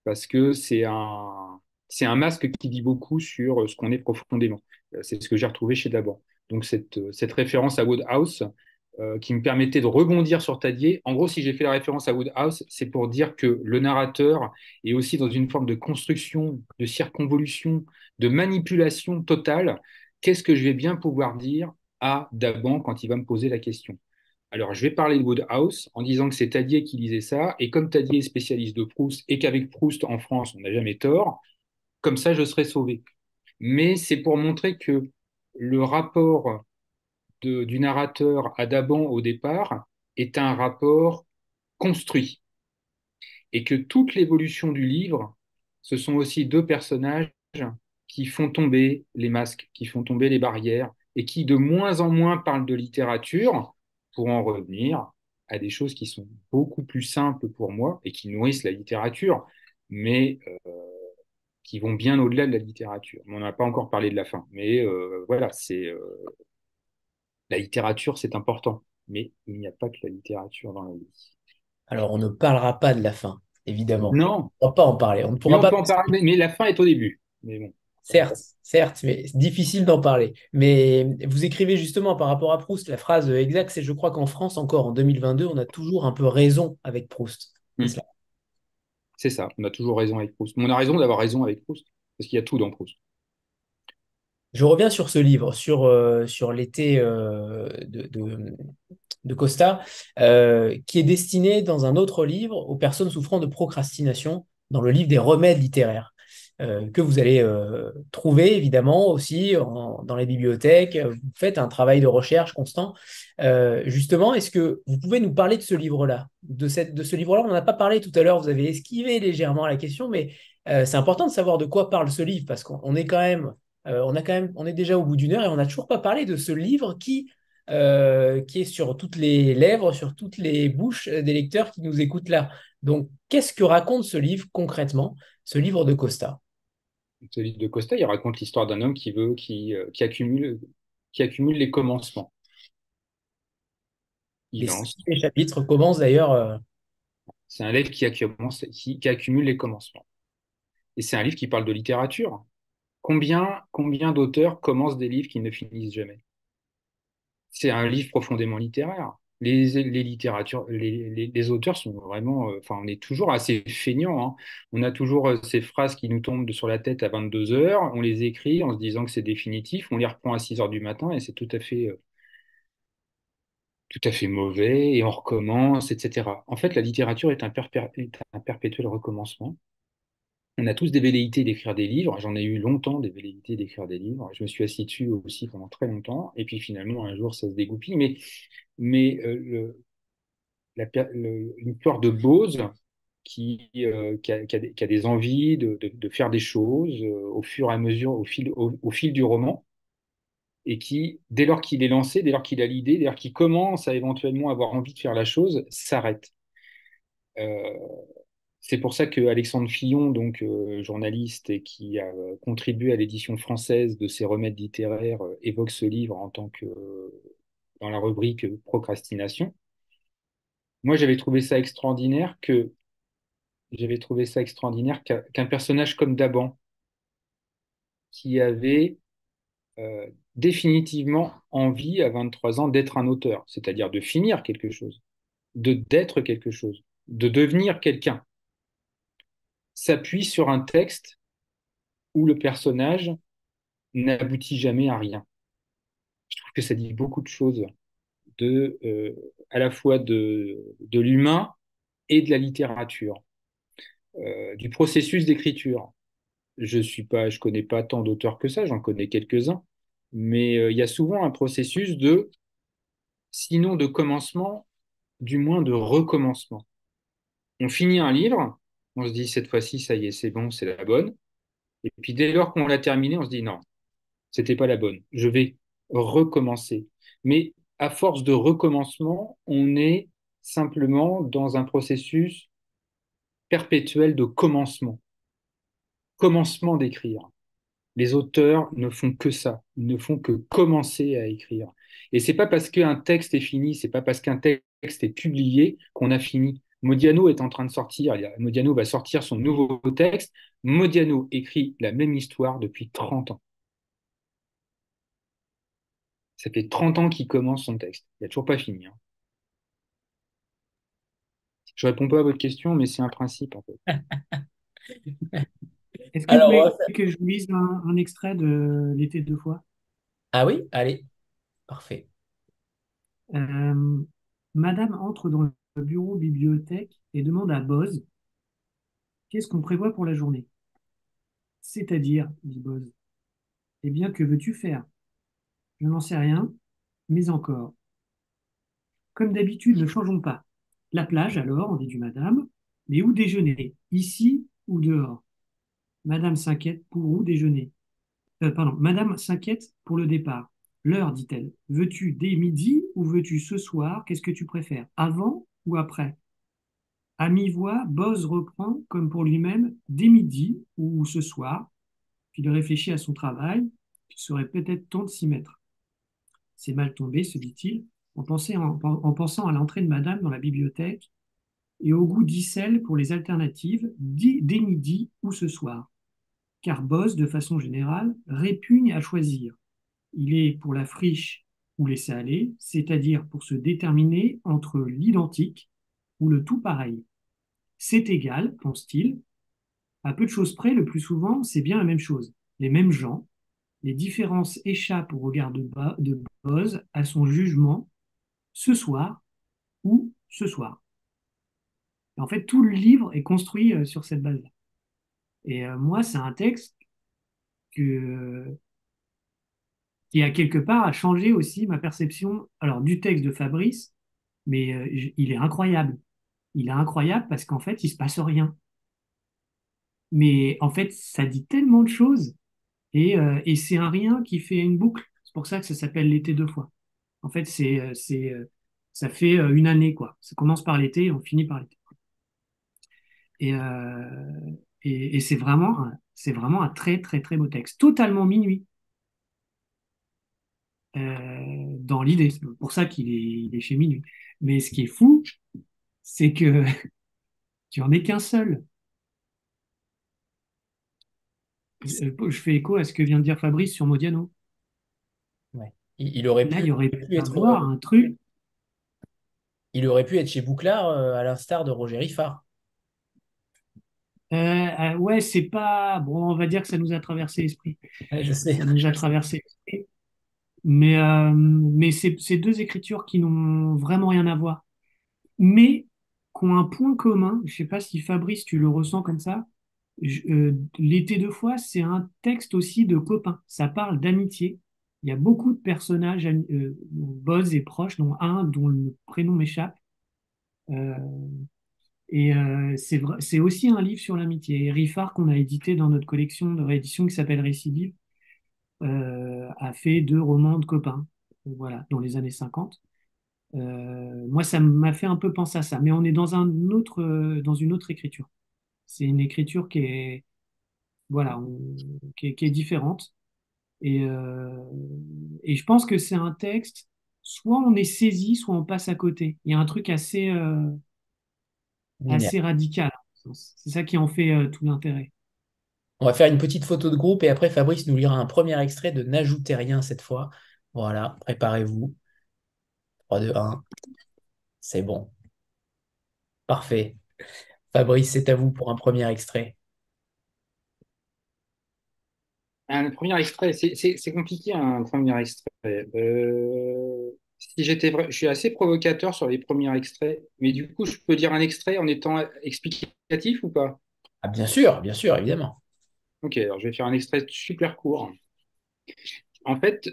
parce que c'est un masque qui dit beaucoup sur ce qu'on est profondément. C'est ce que j'ai retrouvé chez Daban. Donc cette référence à Wodehouse qui me permettait de rebondir sur Tadier. En gros, si j'ai fait la référence à Wodehouse, c'est pour dire que le narrateur est aussi dans une forme de construction, de circonvolution, de manipulation totale. Qu'est-ce que je vais bien pouvoir dire à Daban quand il va me poser la question? Alors, je vais parler de Wodehouse en disant que c'est Tadier qui lisait ça, et comme Tadier est spécialiste de Proust, et qu'avec Proust en France, on n'a jamais tort, comme ça, je serai sauvé. Mais c'est pour montrer que le rapport du narrateur à Daban au départ est un rapport construit, et que toute l'évolution du livre, ce sont aussi deux personnages qui font tomber les masques, qui font tomber les barrières, et qui de moins en moins parlent de littérature pour en revenir à des choses qui sont beaucoup plus simples pour moi et qui nourrissent la littérature, mais qui vont bien au-delà de la littérature. On n'a pas encore parlé de la fin, mais voilà, la littérature, c'est important, mais il n'y a pas que la littérature dans la vie. Alors, on ne parlera pas de la fin, évidemment. Non, On ne va pas en parler. On ne mais pourra on pas. peut en parler, mais la fin est au début. Mais bon. Certes, certes, mais c'est difficile d'en parler. Mais vous écrivez justement par rapport à Proust, la phrase exacte, c'est je crois qu'en France, encore en 2022, on a toujours un peu raison avec Proust. C'est Hmm. cela. C'est ça, on a toujours raison avec Proust. Mais on a raison d'avoir raison avec Proust, parce qu'il y a tout dans Proust. Je reviens sur ce livre, sur l'été de Costa, qui est destiné dans un autre livre aux personnes souffrant de procrastination, dans le livre des remèdes littéraires, que vous allez trouver évidemment aussi dans les bibliothèques. Vous faites un travail de recherche constant. Justement, est-ce que vous pouvez nous parler de ce livre-là? De ce livre-là, on n'en a pas parlé tout à l'heure, vous avez esquivé légèrement la question, mais c'est important de savoir de quoi parle ce livre, parce qu'on est quand même, on est déjà au bout d'une heure et on n'a toujours pas parlé de ce livre qui est sur toutes les lèvres, sur toutes les bouches des lecteurs qui nous écoutent là. Donc, qu'est-ce que raconte ce livre concrètement, ce livre de Costa? Ce livre de Costa, il raconte l'histoire d'un homme qui accumule les commencements. Il Les lance. 6 chapitres commencent d'ailleurs. C'est un livre qui accumule les commencements. Et c'est un livre qui parle de littérature. Combien d'auteurs commencent des livres qui ne finissent jamais? C'est un livre profondément littéraire. Les auteurs sont vraiment, enfin, on est toujours assez feignants, hein. On a toujours ces phrases qui nous tombent sur la tête à 22 heures, on les écrit en se disant que c'est définitif, on les reprend à 6 heures du matin et c'est tout à fait mauvais et on recommence, etc. En fait, la littérature est un perpétuel recommencement. On a tous des velléités d'écrire des livres. J'en ai eu longtemps des velléités d'écrire des livres. Je me suis assis dessus aussi pendant très longtemps. Et puis finalement, un jour, ça se dégoupille. Mais l'histoire de Bose, qui a des envies de faire des choses au fur et à mesure, au fil du roman, et qui, dès lors qu'il est lancé, dès lors qu'il a l'idée, dès lors qu'il commence à éventuellement avoir envie de faire la chose, s'arrête. Euh, c'est pour ça que Alexandre Fillon, donc journaliste et qui a contribué à l'édition française de ces remèdes littéraires, évoque ce livre en tant que dans la rubrique procrastination. Moi, j'avais trouvé ça extraordinaire qu'un personnage comme Daban, qui avait définitivement envie à 23 ans d'être un auteur, c'est-à-dire de finir quelque chose, d'être quelque chose, de devenir quelqu'un, s'appuie sur un texte où le personnage n'aboutit jamais à rien. Je trouve que ça dit beaucoup de choses à la fois de l'humain et de la littérature, du processus d'écriture. Je connais pas tant d'auteurs que ça, j'en connais quelques-uns, mais il y a souvent un processus sinon de commencement, du moins de recommencement. On finit un livre, on se dit cette fois-ci, ça y est, c'est bon, c'est la bonne. Et puis dès lors qu'on l'a terminé, on se dit non, c'était pas la bonne. Je vais recommencer. Mais à force de recommencement, on est simplement dans un processus perpétuel de commencement. Commencement d'écrire. Les auteurs ne font que ça. Ils ne font que commencer à écrire. Et c'est pas parce qu'un texte est fini, c'est pas parce qu'un texte est publié qu'on a fini. Modiano est en train de sortir, Modiano va sortir son nouveau texte. Modiano écrit la même histoire depuis 30 ans. Ça fait 30 ans qu'il commence son texte. Il n'a toujours pas fini. Hein. Je réponds pas à votre question, mais c'est un principe en fait. Est-ce que vous Alors, voulez que je vous lise un extrait de L'été deux fois? ah oui, allez, parfait. Euh, Madame entre dans le bureau bibliothèque et demande à Boz, qu'est-ce qu'on prévoit pour la journée? C'est-à-dire, dit Boz, eh bien, que veux-tu faire? Je n'en sais rien, mais encore. Comme d'habitude, ne changeons pas. La plage, alors, dit du madame, mais où déjeuner? Ici ou dehors? Madame s'inquiète pour où déjeuner? Pardon, Madame s'inquiète pour le départ. L'heure, dit-elle. Veux-tu dès midi ou veux-tu ce soir? Qu'est-ce que tu préfères? Avant ou après? À mi-voix, Boz reprend, comme pour lui-même, dès midi ou ce soir. Puis il réfléchit à son travail. Il serait peut-être temps de s'y mettre. C'est mal tombé, se dit-il, en pensant à l'entrée de Madame dans la bibliothèque et au goût d'Issel pour les alternatives, dès midi ou ce soir. Car Boz, de façon générale, répugne à choisir. Il est pour la friche ou laisser aller, c'est-à-dire pour se déterminer entre l'identique ou le tout pareil. C'est égal, pense-t-il. À peu de choses près, le plus souvent, c'est bien la même chose. Les mêmes gens, les différences échappent au regard de Boz, à son jugement, ce soir ou ce soir. Et en fait, tout le livre est construit sur cette base-là. Et moi, c'est un texte que, qui a quelque part a changé aussi ma perception alors du texte de Fabrice, mais il est incroyable. Il est incroyable parce qu'en fait, il se passe rien. Mais en fait, ça dit tellement de choses et c'est un rien qui fait une boucle. C'est pour ça que ça s'appelle l'été deux fois. En fait, ça fait une année, quoi. Ça commence par l'été et on finit par l'été. Et, euh, et c'est vraiment un très, très, très beau texte. Totalement minuit dans l'idée. C'est pour ça il est chez minuit. Mais ce qui est fou, c'est que tu en es qu'un seul. Je fais écho à ce que vient de dire Fabrice sur Modiano. Ouais. Il aurait Là, pu, il y aurait pu pu être, avoir un truc. il aurait pu être chez Bouclard, à l'instar de Roger Riffard. Ouais, c'est pas. Bon, on va dire que ça nous a traversé l'esprit. Ouais, je sais. Ça nous a traversé l'esprit. Mais c'est deux écritures qui n'ont vraiment rien à voir, mais qui ont un point commun. Je sais pas si Fabrice, tu le ressens comme ça. L'été deux fois, c'est un texte aussi de copains. Ça parle d'amitié. Il y a beaucoup de personnages, dont Boz est proche, dont un dont le prénom m'échappe. Euh, Et c'est aussi un livre sur l'amitié. Et Riffard, qu'on a édité dans notre collection de réédition qui s'appelle Récidive, a fait 2 romans de copains, voilà, dans les années 50. Moi, ça m'a fait un peu penser à ça, mais on est dans une autre écriture. C'est une écriture qui est, voilà, qui est différente. Et, euh, et je pense que c'est un texte, soit on est saisi, soit on passe à côté. Il y a un truc Génial. assez radical. C'est ça qui en fait tout l'intérêt. On va faire une petite photo de groupe et après Fabrice nous lira un premier extrait de N'ajoutez rien cette fois. Voilà, préparez-vous. 3, 2, 1, c'est bon. Parfait. Fabrice, c'est à vous pour un premier extrait. Un premier extrait, c'est compliqué un premier extrait. Si je suis assez provocateur sur les premiers extraits, mais du coup, je peux dire un extrait en étant explicatif ou pas? Ah, bien sûr, évidemment. Ok, alors je vais faire un extrait super court. En fait,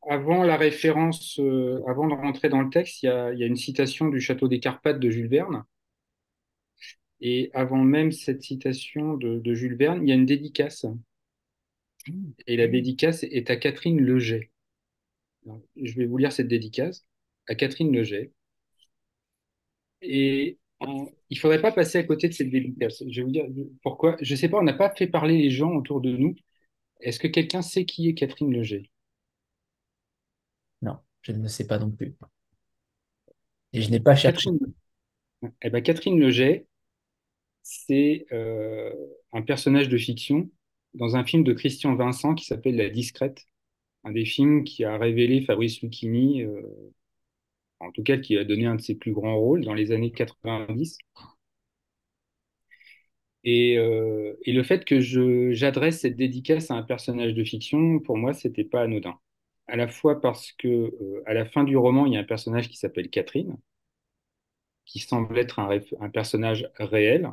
avant la référence, avant de rentrer dans le texte, il y a une citation du Château des Carpates de Jules Verne. Et avant même cette citation de Jules Verne, il y a une dédicace. Et la dédicace est à Catherine Leget. Alors, je vais vous lire cette dédicace à Catherine Leget. Et il ne faudrait pas passer à côté de cette dédicace. Je vais vous dire pourquoi. Je ne sais pas, on n'a pas fait parler les gens autour de nous. Est-ce que quelqu'un sait qui est Catherine Leget? Non, je ne sais pas non plus. Et je n'ai pas cherché. Catherine, Catherine Leget, c'est un personnage de fiction dans un film de Christian Vincent qui s'appelle La Discrète, un des films qui a révélé Fabrice Lucchini, en tout cas qui a donné un de ses plus grands rôles dans les années 90. Et le fait que j'adresse cette dédicace à un personnage de fiction, pour moi, c'était pas anodin. À la fois parce que à la fin du roman, il y a un personnage qui s'appelle Catherine, qui semble être un personnage réel,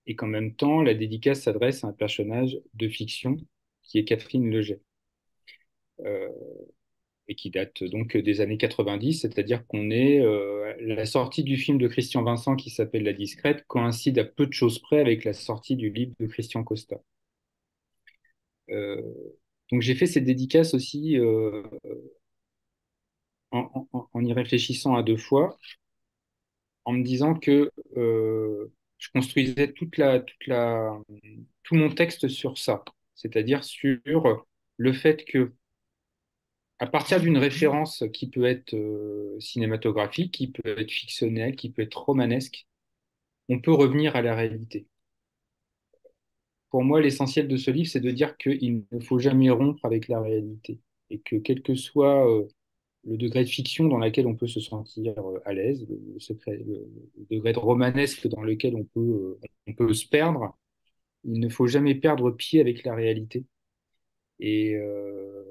et qu'en même temps, la dédicace s'adresse à un personnage de fiction qui est Catherine Leget, euh, et qui date donc des années 90, c'est-à-dire qu'on est la sortie du film de Christian Vincent qui s'appelle La Discrète coïncide à peu de choses près avec la sortie du livre de Christian Costa. Euh, donc j'ai fait cette dédicace aussi en y réfléchissant à 2 fois, en me disant que je construisais tout mon texte sur ça, c'est-à-dire sur le fait que à partir d'une référence qui peut être cinématographique, qui peut être fictionnelle, qui peut être romanesque, on peut revenir à la réalité. Pour moi, l'essentiel de ce livre, c'est de dire qu'il ne faut jamais rompre avec la réalité et que quel que soit le degré de fiction dans lequel on peut se sentir à l'aise, le degré de romanesque dans lequel on peut se perdre, il ne faut jamais perdre pied avec la réalité. Et, euh,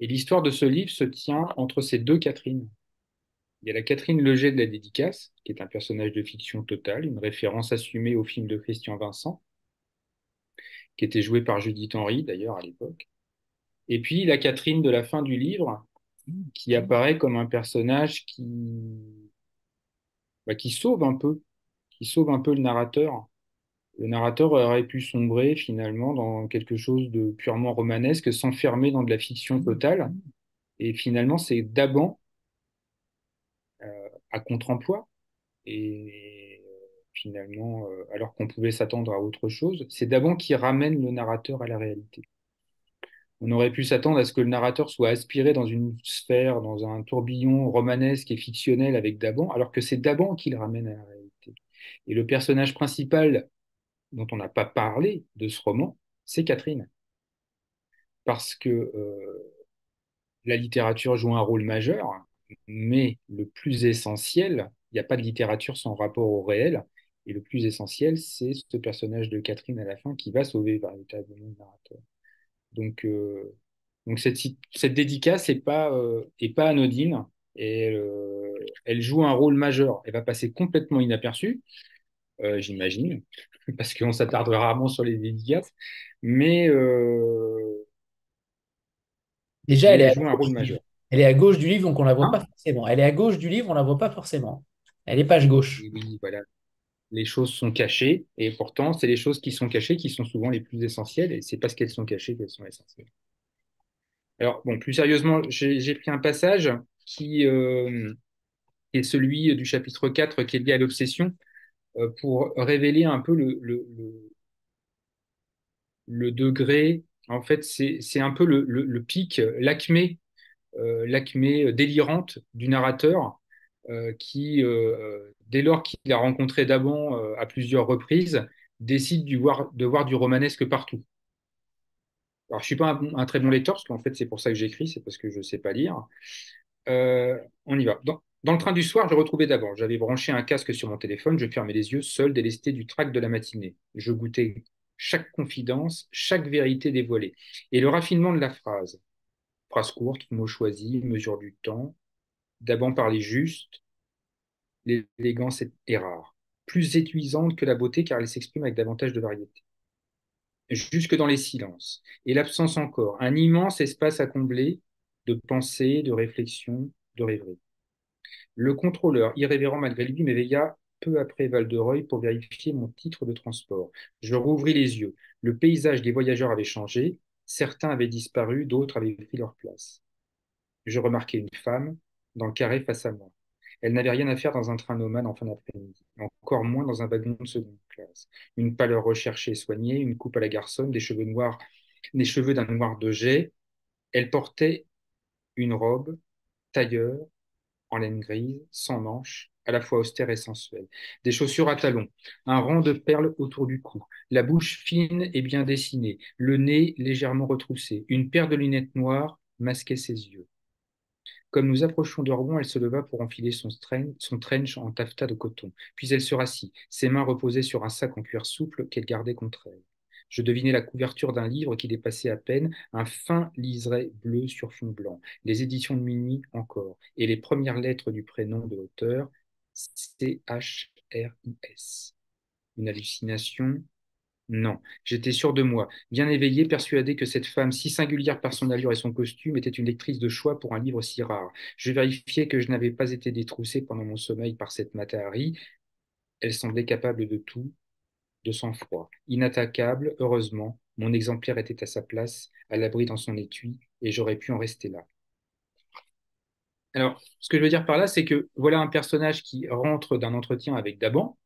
et l'histoire de ce livre se tient entre ces deux Catherine. Il y a la Catherine Leger de la dédicace, qui est un personnage de fiction totale, une référence assumée au film de Christian Vincent, qui était joué par Judith Henry d'ailleurs à l'époque. Et puis la Catherine de la fin du livre, qui apparaît comme un personnage qui qui sauve un peu le narrateur. Le narrateur aurait pu sombrer finalement dans quelque chose de purement romanesque, s'enfermer dans de la fiction totale. Et finalement, c'est Daban, à contre-emploi, et finalement, alors qu'on pouvait s'attendre à autre chose, c'est Daban qui ramène le narrateur à la réalité. On aurait pu s'attendre à ce que le narrateur soit aspiré dans une sphère, dans un tourbillon romanesque et fictionnel avec Daban, alors que c'est Daban qui le ramène à la réalité. Et le personnage principal dont on n'a pas parlé de ce roman, c'est Catherine. Parce que la littérature joue un rôle majeur, mais le plus essentiel, il n'y a pas de littérature sans rapport au réel, et le plus essentiel, c'est ce personnage de Catherine à la fin qui va sauver véritablement le narrateur. Donc, euh, donc cette dédicace est pas anodine, et elle joue un rôle majeur. Elle va passer complètement inaperçue, j'imagine, parce qu'on s'attarde rarement sur les dédicaces, mais, euh, Déjà, mais elle est elle à joue un gauche rôle du livre. majeur. Elle est à gauche du livre, donc on la voit pas Hein? forcément. Elle est à gauche du livre, on la voit pas forcément. Elle est page gauche. Et oui, voilà, les choses sont cachées, et pourtant, c'est les choses qui sont cachées qui sont souvent les plus essentielles, et c'est parce qu'elles sont cachées qu'elles sont essentielles. Alors, bon, plus sérieusement, j'ai pris un passage qui est celui du chapitre 4 qui est lié à l'obsession, pour révéler un peu le degré. En fait, c'est un peu le pic, l'acmé délirante du narrateur qui, dès lors qu'il a rencontré Daban à plusieurs reprises, décide de voir du romanesque partout. Alors, je suis pas un très bon lecteur, parce qu'en fait, c'est pour ça que j'écris, c'est parce que je ne sais pas lire. On y va. Dans le train du soir, je retrouvais Daban. J'avais branché un casque sur mon téléphone, je fermais les yeux, seul, délesté du trac de la matinée. Je goûtais chaque confidence, chaque vérité dévoilée. Et le raffinement de la phrase. Phrase courte, mots choisis, mesure du temps. Daban parlait juste, l'élégance est rare. Plus étuisante que la beauté car elle s'exprime avec davantage de variété. Jusque dans les silences. Et l'absence encore. Un immense espace à combler de pensée, de réflexion, de rêverie. Le contrôleur, irrévérent malgré lui, m'éveilla peu après Val-de-Reuil pour vérifier mon titre de transport. Je rouvris les yeux. Le paysage des voyageurs avait changé. Certains avaient disparu, d'autres avaient pris leur place. Je remarquai une femme dans le carré face à moi. Elle n'avait rien à faire dans un train nomade en fin d'après-midi, encore moins dans un wagon de seconde classe. Une pâleur recherchée et soignée, une coupe à la garçonne, des cheveux noirs, des cheveux d'un noir de jet. Elle portait une robe tailleur en laine grise, sans manches, à la fois austère et sensuelle. Des chaussures à talons, un rang de perles autour du cou, la bouche fine et bien dessinée, le nez légèrement retroussé, une paire de lunettes noires masquait ses yeux. Comme nous approchions de Rouen, elle se leva pour enfiler son trench en taffetas de coton. Puis elle se rassit, ses mains reposées sur un sac en cuir souple qu'elle gardait contre elle. Je devinais la couverture d'un livre qui dépassait à peine, un fin liseré bleu sur fond blanc, les éditions de minuit encore, et les premières lettres du prénom de l'auteur, C-H-R-I-S. Une hallucination? Non, j'étais sûr de moi, bien éveillé, persuadé que cette femme, si singulière par son allure et son costume, était une lectrice de choix pour un livre si rare. Je vérifiai que je n'avais pas été détroussé pendant mon sommeil par cette Matahari. Elle semblait capable de tout, de sang-froid. Inattaquable, heureusement, mon exemplaire était à sa place, à l'abri dans son étui, et j'aurais pu en rester là. Alors, ce que je veux dire par là, c'est que voilà un personnage qui rentre d'un entretien avec Daban,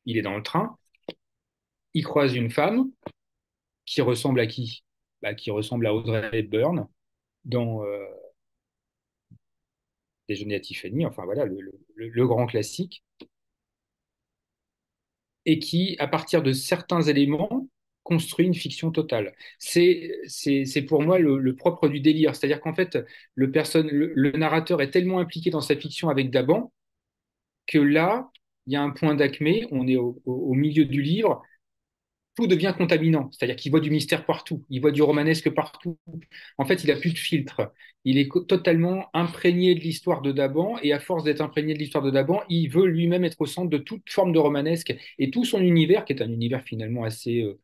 il est dans le train, il croise une femme qui ressemble à qui? Bah, qui ressemble à Audrey Hepburn dans Déjeuner à Tiffany, enfin voilà, le grand classique, et qui, à partir de certains éléments, construit une fiction totale. C'est pour moi le propre du délire. C'est-à-dire qu'en fait, le narrateur est tellement impliqué dans sa fiction avec Daban que là, il y a un point d'acmé, on est au milieu du livre, tout devient contaminant. C'est-à-dire qu'il voit du mystère partout, il voit du romanesque partout. En fait, il n'a plus de filtre. Il est totalement imprégné de l'histoire de Daban, et à force d'être imprégné de l'histoire de Daban, il veut lui-même être au centre de toute forme de romanesque. Et tout son univers, qui est un univers finalement assez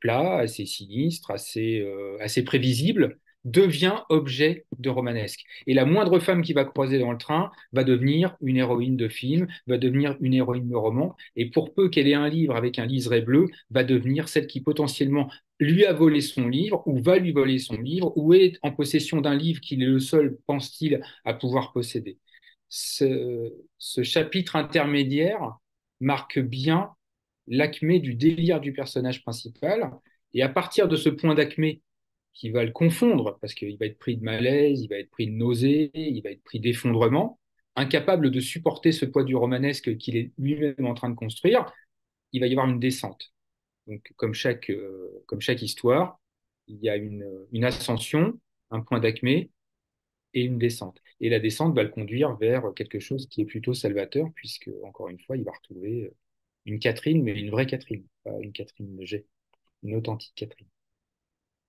plat, assez sinistre, assez prévisible, devient objet de romanesque. Et la moindre femme qui va croiser dans le train va devenir une héroïne de film, va devenir une héroïne de roman, et pour peu qu'elle ait un livre avec un liseré bleu, va devenir celle qui potentiellement lui a volé son livre, ou va lui voler son livre, ou est en possession d'un livre qu'il est le seul, pense-t-il, à pouvoir posséder. Ce chapitre intermédiaire marque bien l'acmé du délire du personnage principal. Et à partir de ce point d'acmé qui va le confondre, parce qu'il va être pris de malaise, il va être pris de nausée, il va être pris d'effondrement, incapable de supporter ce poids du romanesque qu'il est lui-même en train de construire, il va y avoir une descente. Donc, comme chaque histoire, il y a une ascension, un point d'acmé et une descente. Et la descente va le conduire vers quelque chose qui est plutôt salvateur, puisque, encore une fois, il va retrouver une Catherine, mais une vraie Catherine, pas une Catherine G, une authentique Catherine.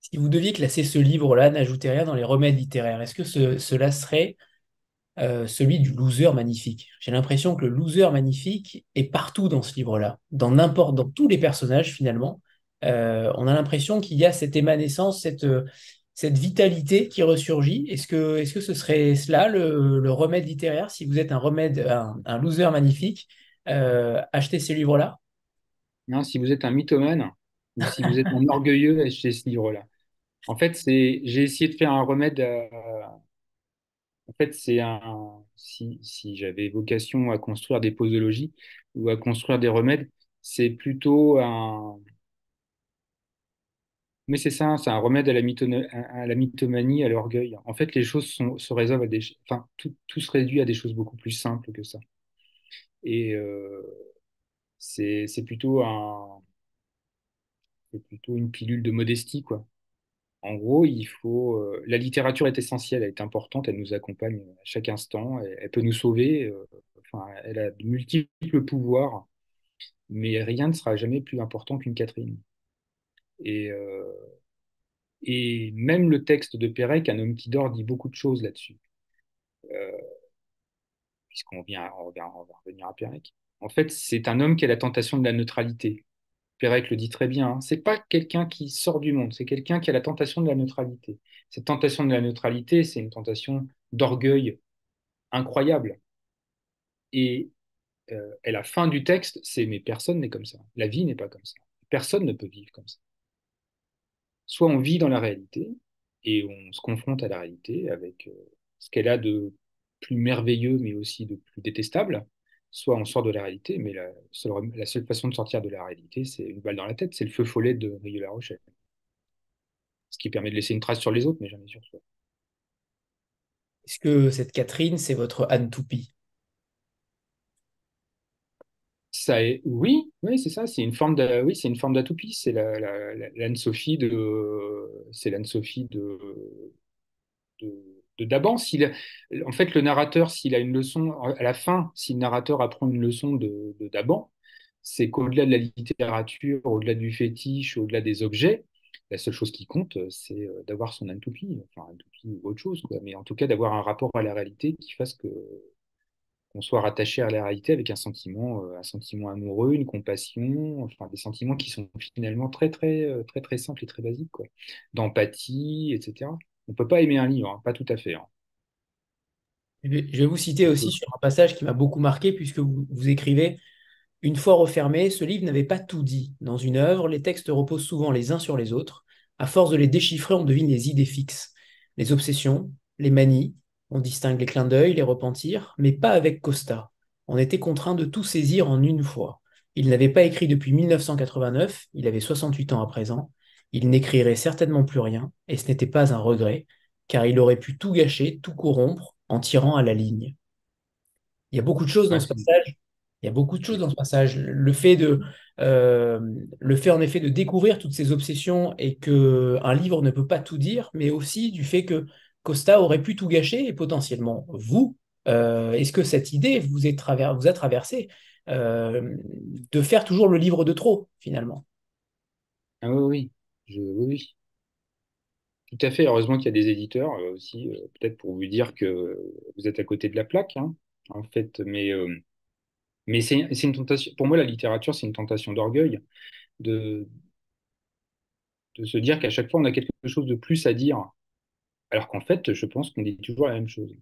Si vous deviez classer ce livre-là, n'ajoutez rien dans les remèdes littéraires, est-ce que cela serait celui du loser magnifique? J'ai l'impression que le loser magnifique est partout dans ce livre-là, dans tous les personnages finalement. On a l'impression qu'il y a cette émanescence, cette vitalité qui ressurgit. Est-ce que ce serait cela le remède littéraire? Si vous êtes un loser magnifique, achetez ces livres-là. Non, si vous êtes un mythomane ou si vous êtes un orgueilleux, achetez ce livre-là. En fait, j'ai essayé de faire un remède. En fait, si j'avais vocation à construire des posologies ou à construire des remèdes, c'est plutôt un, mais c'est un remède à la mythomanie, à l'orgueil. En fait, les choses se résolvent enfin, tout se réduit à des choses beaucoup plus simples que ça. Et c'est c'est plutôt une pilule de modestie, quoi. En gros, la littérature est essentielle, elle est importante, elle nous accompagne à chaque instant, elle peut nous sauver, enfin, elle a de multiples pouvoirs, mais rien ne sera jamais plus important qu'une Catherine. Et, euh, et même le texte de Pérec, Un homme qui dort, dit beaucoup de choses là-dessus, euh, on va revenir à Pérec. En fait, c'est un homme qui a la tentation de la neutralité. Pérec le dit très bien, hein. C'est pas quelqu'un qui sort du monde, c'est quelqu'un qui a la tentation de la neutralité. Cette tentation de la neutralité, c'est une tentation d'orgueil incroyable. Et à la fin du texte, c'est mais personne n'est comme ça. La vie n'est pas comme ça. Personne ne peut vivre comme ça. Soit on vit dans la réalité et on se confronte à la réalité avec ce qu'elle a de plus merveilleux, mais aussi de plus détestable. Soit on sort de la réalité, mais la seule façon de sortir de la réalité, c'est une balle dans la tête, c'est le feu follet de Rieux-La Rochelle. Ce qui permet de laisser une trace sur les autres, mais jamais sur soi. Est-ce que cette Catherine, c'est votre Anne Toupie? Oui, oui, c'est ça. Oui, c'est une forme d'atoupie. L'Anne-Sophie c'est l'Anne-Sophie de Daban. En fait, le narrateur, s'il a une leçon à la fin, si le narrateur apprend une leçon de Daban, c'est qu'au-delà de la littérature, au-delà du fétiche, au-delà des objets, la seule chose qui compte, c'est d'avoir son Anne-Toupie, enfin Anne-Toupie ou autre chose, quoi. Mais en tout cas, d'avoir un rapport à la réalité qui fasse qu'on soit rattaché à la réalité avec un sentiment amoureux, une compassion, enfin des sentiments qui sont finalement très simples et très basiques, quoi. D'empathie, etc. On peut pas aimer un livre, hein, pas tout à fait, hein. Je vais vous citer aussi sur un passage qui m'a beaucoup marqué, puisque vous écrivez: Une fois refermé, ce livre n'avait pas tout dit. Dans une œuvre, les textes reposent souvent les uns sur les autres. À force de les déchiffrer, on devine les idées fixes, les obsessions, les manies. On distingue les clins d'œil, les repentirs, mais pas avec Costa. On était contraint de tout saisir en une fois. Il n'avait pas écrit depuis 1989, il avait 68 ans à présent. Il n'écrirait certainement plus rien, et ce n'était pas un regret, car il aurait pu tout gâcher, tout corrompre, en tirant à la ligne. Il y a beaucoup de choses dans Ouais, ce passage. Il y a beaucoup de choses dans ce passage. Le fait en effet de découvrir toutes ces obsessions et que un livre ne peut pas tout dire, mais aussi du fait que Costa aurait pu tout gâcher et potentiellement vous. Est-ce que cette idée vous a traversé de faire toujours le livre de trop finalement? ah oui, oui, oui, oui. Tout à fait. Heureusement qu'il y a des éditeurs aussi, peut-être pour vous dire que vous êtes à côté de la plaque, hein, en fait. Mais c'est une tentation. Pour moi, la littérature, c'est une tentation d'orgueil, de, de se dire qu'à chaque fois, on a quelque chose de plus à dire. Alors qu'en fait, je pense qu'on dit toujours la même chose.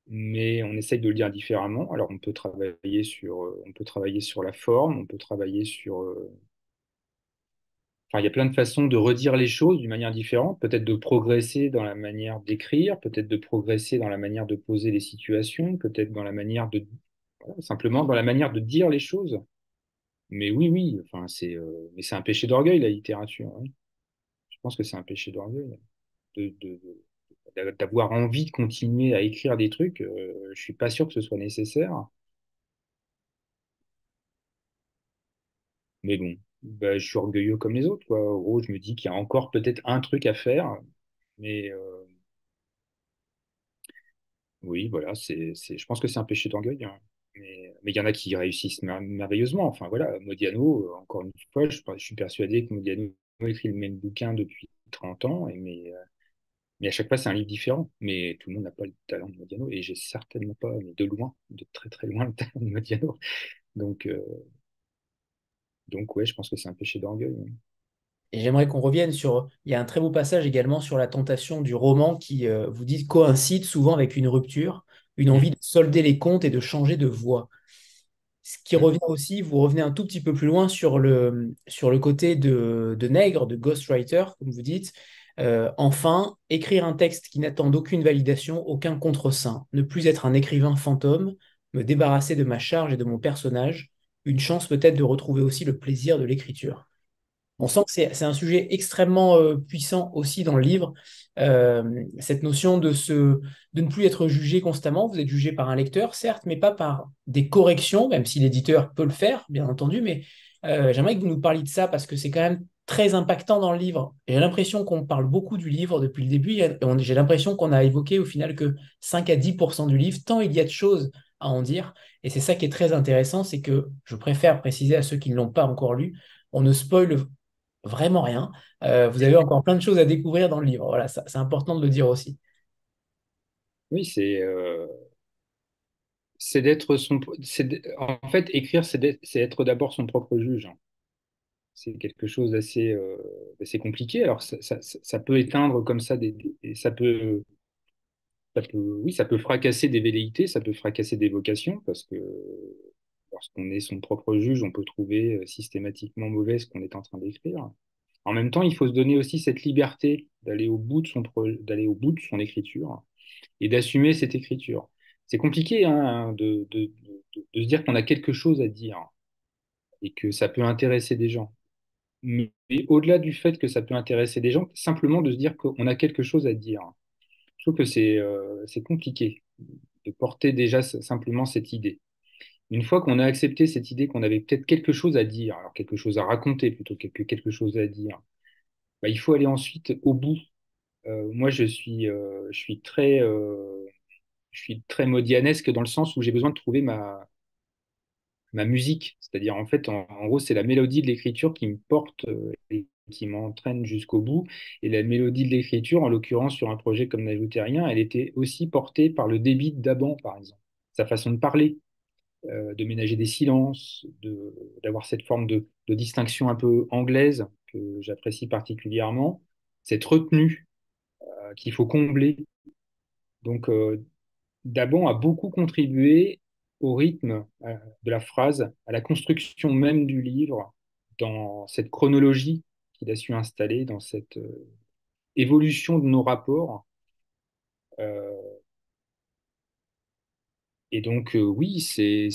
Mais on essaye de le dire différemment. Alors, on peut travailler sur la forme, on peut travailler sur, enfin, il y a plein de façons de redire les choses d'une manière différente, peut-être de progresser dans la manière d'écrire, peut-être de progresser dans la manière de poser les situations, peut-être dans la manière voilà, simplement dans la manière de dire les choses. Mais oui, oui, enfin, mais c'est un péché d'orgueil, la littérature, hein. Je pense que c'est un péché d'orgueil de, de- d'avoir envie de continuer à écrire des trucs. Je suis pas sûr que ce soit nécessaire. Mais bon, bah, je suis orgueilleux comme les autres, quoi. En gros, je me dis qu'il y a encore peut-être un truc à faire, mais oui, voilà, je pense que c'est un péché d'orgueil, hein. Mais il y en a qui réussissent merveilleusement. Enfin, voilà, Modiano, encore une fois, je suis persuadé que Modiano écrit le même bouquin depuis 30 ans, mais à chaque fois, c'est un livre différent. Mais tout le monde n'a pas le talent de Modiano, et j'ai certainement pas, mais de loin, de très très loin, le talent de Modiano. Donc, euh, donc ouais, je pense que c'est un péché d'orgueil, hein. Et j'aimerais qu'on revienne sur. Il y a un très beau passage également sur la tentation du roman qui, vous dites, coïncide souvent avec une rupture, une Mm, envie de solder les comptes et de changer de voie. Ce qui mm. revient aussi, vous revenez un tout petit peu plus loin sur le côté de nègre, de ghostwriter, comme vous dites. Enfin, écrire un texte qui n'attend d'aucune validation, aucun contre-seing. Ne plus être un écrivain fantôme, me débarrasser de ma charge et de mon personnage. Une chance peut-être de retrouver aussi le plaisir de l'écriture. On sent que c'est un sujet extrêmement puissant aussi dans le livre, cette notion de ne plus être jugé constamment. Vous êtes jugé par un lecteur, certes, mais pas par des corrections, même si l'éditeur peut le faire, bien entendu. Mais j'aimerais que vous nous parliez de ça parce que c'est quand même très impactant dans le livre. J'ai l'impression qu'on parle beaucoup du livre depuis le début. J'ai l'impression qu'on a évoqué au final que 5 à 10% du livre, tant il y a de choses à en dire. Et c'est ça qui est très intéressant, c'est que je préfère préciser à ceux qui ne l'ont pas encore lu, on ne spoile vraiment rien. Vous avez encore plein de choses à découvrir dans le livre. Voilà, ça, c'est important de le dire aussi. Oui, c'est d'être en fait, écrire, c'est être d'abord son propre juge, hein. C'est quelque chose d'assez compliqué. Alors, ça peut éteindre comme ça, oui, ça peut fracasser des velléités, ça peut fracasser des vocations, parce que lorsqu'on est son propre juge, on peut trouver systématiquement mauvais ce qu'on est en train d'écrire. En même temps, il faut se donner aussi cette liberté d'aller au bout de d'aller au bout de son écriture et d'assumer cette écriture. C'est compliqué, hein, de se dire qu'on a quelque chose à dire et que ça peut intéresser des gens. Mais au-delà du fait que ça peut intéresser des gens, simplement de se dire qu'on a quelque chose à dire. Je trouve que c'est compliqué de porter déjà simplement cette idée. Une fois qu'on a accepté cette idée qu'on avait peut-être quelque chose à dire, alors quelque chose à raconter plutôt que quelque chose à dire, bah, il faut aller ensuite au bout. Moi, je suis très modianesque dans le sens où j'ai besoin de trouver ma musique. C'est-à-dire, en fait, en gros, c'est la mélodie de l'écriture qui me porte et qui m'entraîne jusqu'au bout. Et la mélodie de l'écriture, en l'occurrence, sur un projet comme N'ajoutez rien, elle était aussi portée par le débit d'Aban, par exemple. Sa façon de parler, de ménager des silences, d'avoir cette forme de distinction un peu anglaise que j'apprécie particulièrement, cette retenue qu'il faut combler. Donc, Daban a beaucoup contribué au rythme de la phrase, à la construction même du livre, dans cette chronologie qu'il a su installer, dans cette évolution de nos rapports. Euh, et donc, oui, c'est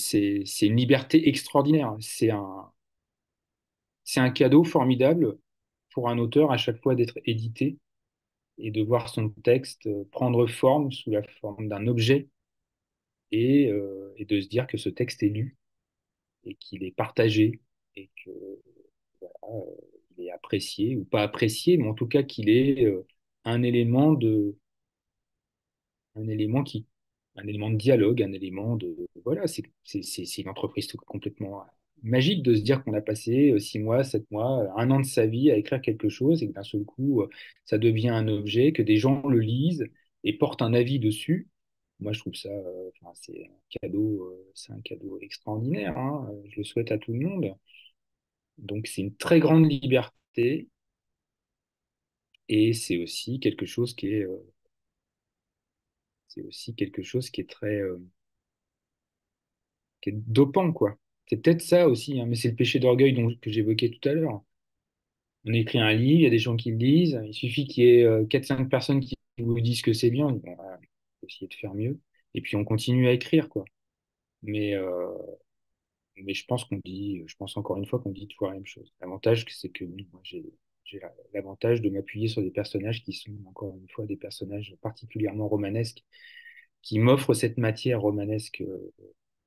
une liberté extraordinaire. C'est un cadeau formidable pour un auteur à chaque fois d'être édité et de voir son texte prendre forme sous la forme d'un objet et de se dire que ce texte est lu et qu'il est partagé et que voilà, il est apprécié ou pas apprécié, mais en tout cas qu'il est un élément un élément qui, un élément de dialogue, un élément de voilà, c'est une entreprise complètement magique de se dire qu'on a passé 6 mois, 7 mois, un an de sa vie à écrire quelque chose et que d'un seul coup ça devient un objet, que des gens le lisent et portent un avis dessus. Moi, je trouve ça, enfin, c'est un cadeau extraordinaire, hein. Je le souhaite à tout le monde. Donc, c'est une très grande liberté et c'est aussi quelque chose qui est qui est dopant, quoi. C'est peut-être ça aussi, hein, mais c'est le péché d'orgueil que j'évoquais tout à l'heure. On écrit un livre, il y a des gens qui le lisent, il suffit qu'il y ait 4-5 personnes qui vous disent que c'est bien, bon, voilà, on peut essayer de faire mieux, et puis on continue à écrire, quoi. Mais, euh, mais je pense encore une fois qu'on dit toujours la même chose. L'avantage, c'est que oui, moi, j'ai l'avantage de m'appuyer sur des personnages qui sont, encore une fois, des personnages particulièrement romanesques, qui m'offrent cette matière romanesque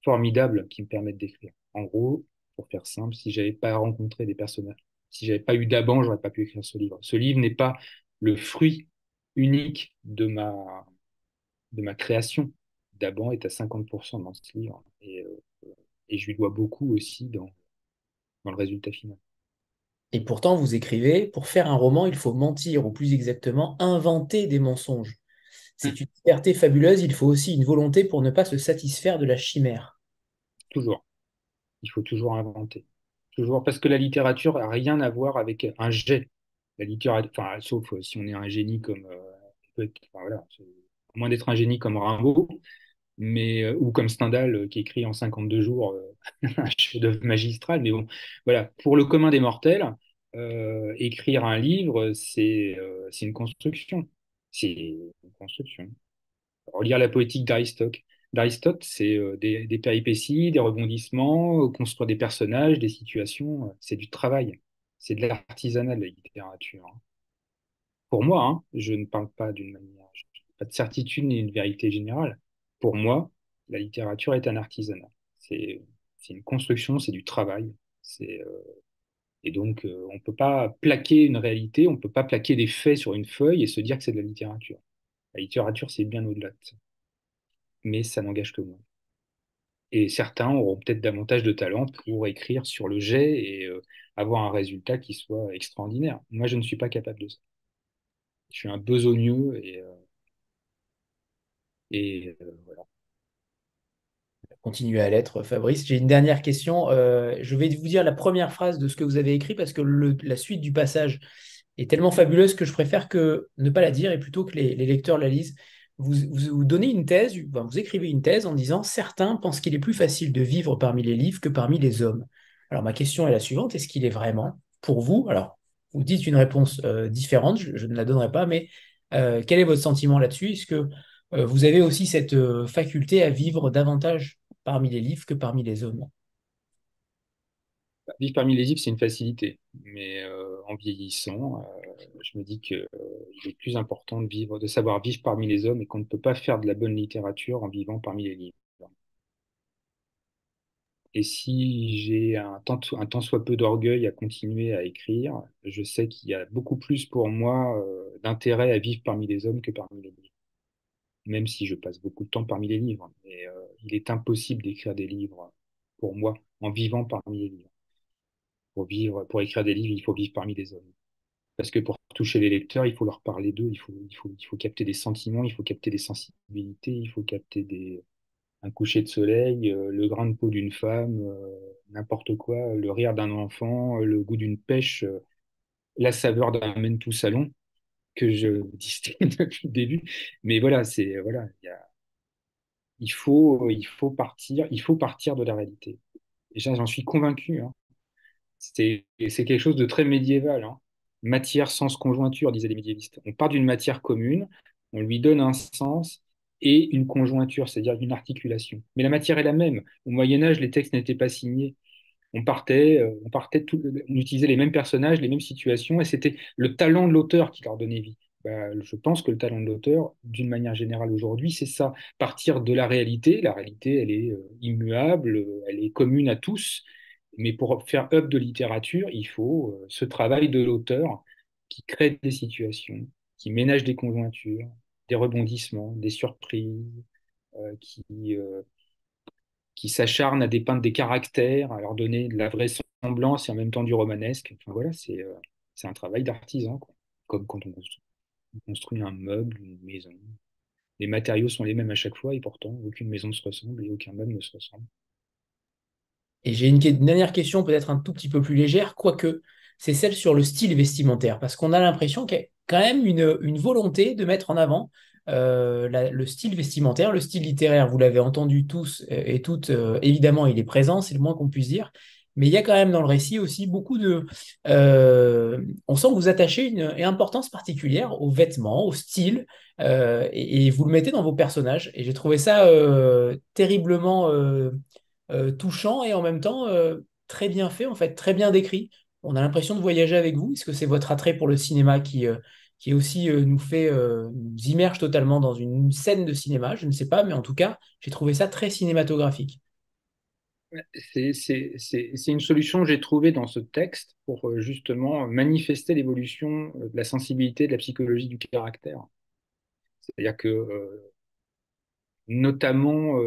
formidable qui me permettent d'écrire. En gros, pour faire simple, si j'avais pas rencontré des personnages, si j'avais pas eu d'Aban, j'aurais pas pu écrire ce livre. Ce livre n'est pas le fruit unique de ma création. D'Aban est à 50% dans ce livre et je lui dois beaucoup aussi dans le résultat final. Et pourtant, vous écrivez, pour faire un roman, il faut mentir, ou plus exactement, inventer des mensonges. C'est Hum, une liberté fabuleuse, il faut aussi une volonté pour ne pas se satisfaire de la chimère. Toujours. Il faut toujours inventer. Toujours, parce que la littérature n'a rien à voir avec un jet. La littérature, enfin, sauf si on est un génie comme, enfin, voilà, à moins d'être un génie comme Rimbaud, mais ou comme Stendhal qui écrit en 52 jours un chef-d'œuvre magistral. Mais bon, voilà, pour le commun des mortels, écrire un livre, c'est une construction. C'est une construction. Relire la poétique d'Aristote, c'est des péripéties, des rebondissements, construire des personnages, des situations. C'est du travail. C'est de l'artisanat de la littérature, hein. Pour moi, hein, je ne parle pas d'une manière, je n'ai pas de certitude ni une vérité générale. Pour moi, la littérature est un artisanat. C'est, c'est une construction, c'est du travail. C'est, et donc, on ne peut pas plaquer une réalité, on ne peut pas plaquer des faits sur une feuille et se dire que c'est de la littérature. La littérature, c'est bien au-delà de ça. Mais ça n'engage que moi. Et certains auront peut-être davantage de talent pour écrire sur le jet et avoir un résultat qui soit extraordinaire. Moi, je ne suis pas capable de ça. Je suis un besogneux voilà. Continuez à l'être, Fabrice. J'ai une dernière question. Je vais vous dire la première phrase de ce que vous avez écrit parce que la suite du passage est tellement fabuleuse que je préfère que ne pas la dire et plutôt que les lecteurs la lisent. Vous donnez une thèse, enfin, vous écrivez une thèse en disant certains pensent qu'il est plus facile de vivre parmi les livres que parmi les hommes. Alors ma question est la suivante, est-ce qu'il est vraiment pour vous? Alors, vous dites une réponse différente, je ne la donnerai pas, mais quel est votre sentiment là-dessus? Est-ce que vous avez aussi cette faculté à vivre davantage parmi les livres que parmi les hommes? Vivre parmi les livres, c'est une facilité. Mais en vieillissant, je me dis que il est plus important de vivre, de savoir vivre parmi les hommes et qu'on ne peut pas faire de la bonne littérature en vivant parmi les livres. Et si j'ai un tant soit peu d'orgueil à continuer à écrire, je sais qu'il y a beaucoup plus pour moi d'intérêt à vivre parmi les hommes que parmi les livres. Même si je passe beaucoup de temps parmi les livres. Mais il est impossible d'écrire des livres pour moi en vivant parmi les livres. Pour écrire des livres, il faut vivre parmi les hommes. Parce que pour toucher les lecteurs, il faut leur parler d'eux, il faut capter des sentiments, il faut capter des sensibilités, il faut capter un coucher de soleil, le grain de peau d'une femme, n'importe quoi, le rire d'un enfant, le goût d'une pêche, la saveur d'un mène tout salon que je distille depuis le début. Mais voilà, voilà, il faut partir de la réalité. Et ça, j'en suis convaincu, hein. C'est quelque chose de très médiéval, hein. Matière, sens, conjointure, disaient les médiévistes. On part d'une matière commune, on lui donne un sens et une conjointure, c'est-à-dire une articulation. Mais la matière est la même. Au Moyen Âge, les textes n'étaient pas signés. On utilisait les mêmes personnages, les mêmes situations, et c'était le talent de l'auteur qui leur donnait vie. Bah, je pense que le talent de l'auteur, d'une manière générale aujourd'hui, c'est ça, partir de la réalité. La réalité, elle est immuable, elle est commune à tous, mais pour faire œuvre de littérature, il faut ce travail de l'auteur qui crée des situations, qui ménage des conjointures, des rebondissements, des surprises, qui qui s'acharne à dépeindre des caractères, à leur donner de la vraisemblance et en même temps du romanesque. Enfin voilà, c'est un travail d'artisan, quoi. Comme quand on construit un meuble, une maison. Les matériaux sont les mêmes à chaque fois et pourtant aucune maison ne se ressemble et aucun meuble ne se ressemble. Et j'ai une dernière question, peut-être un tout petit peu plus légère, quoique, c'est celle sur le style vestimentaire, parce qu'on a l'impression qu'il y a quand même une volonté de mettre en avant le style vestimentaire, le style littéraire. Vous l'avez entendu tous et toutes, évidemment, il est présent, c'est le moins qu'on puisse dire. Mais il y a quand même dans le récit aussi beaucoup de... on sent que vous attachez une importance particulière aux vêtements, au style, et vous le mettez dans vos personnages. Et j'ai trouvé ça terriblement touchant et en même temps très bien fait, en fait, très bien décrit. On a l'impression de voyager avec vous. Est-ce que c'est votre attrait pour le cinéma qui aussi nous immerge totalement dans une scène de cinéma? Je ne sais pas, mais en tout cas, j'ai trouvé ça très cinématographique. C'est une solution que j'ai trouvée dans ce texte pour justement manifester l'évolution de la sensibilité, de la psychologie du caractère. C'est-à-dire que notamment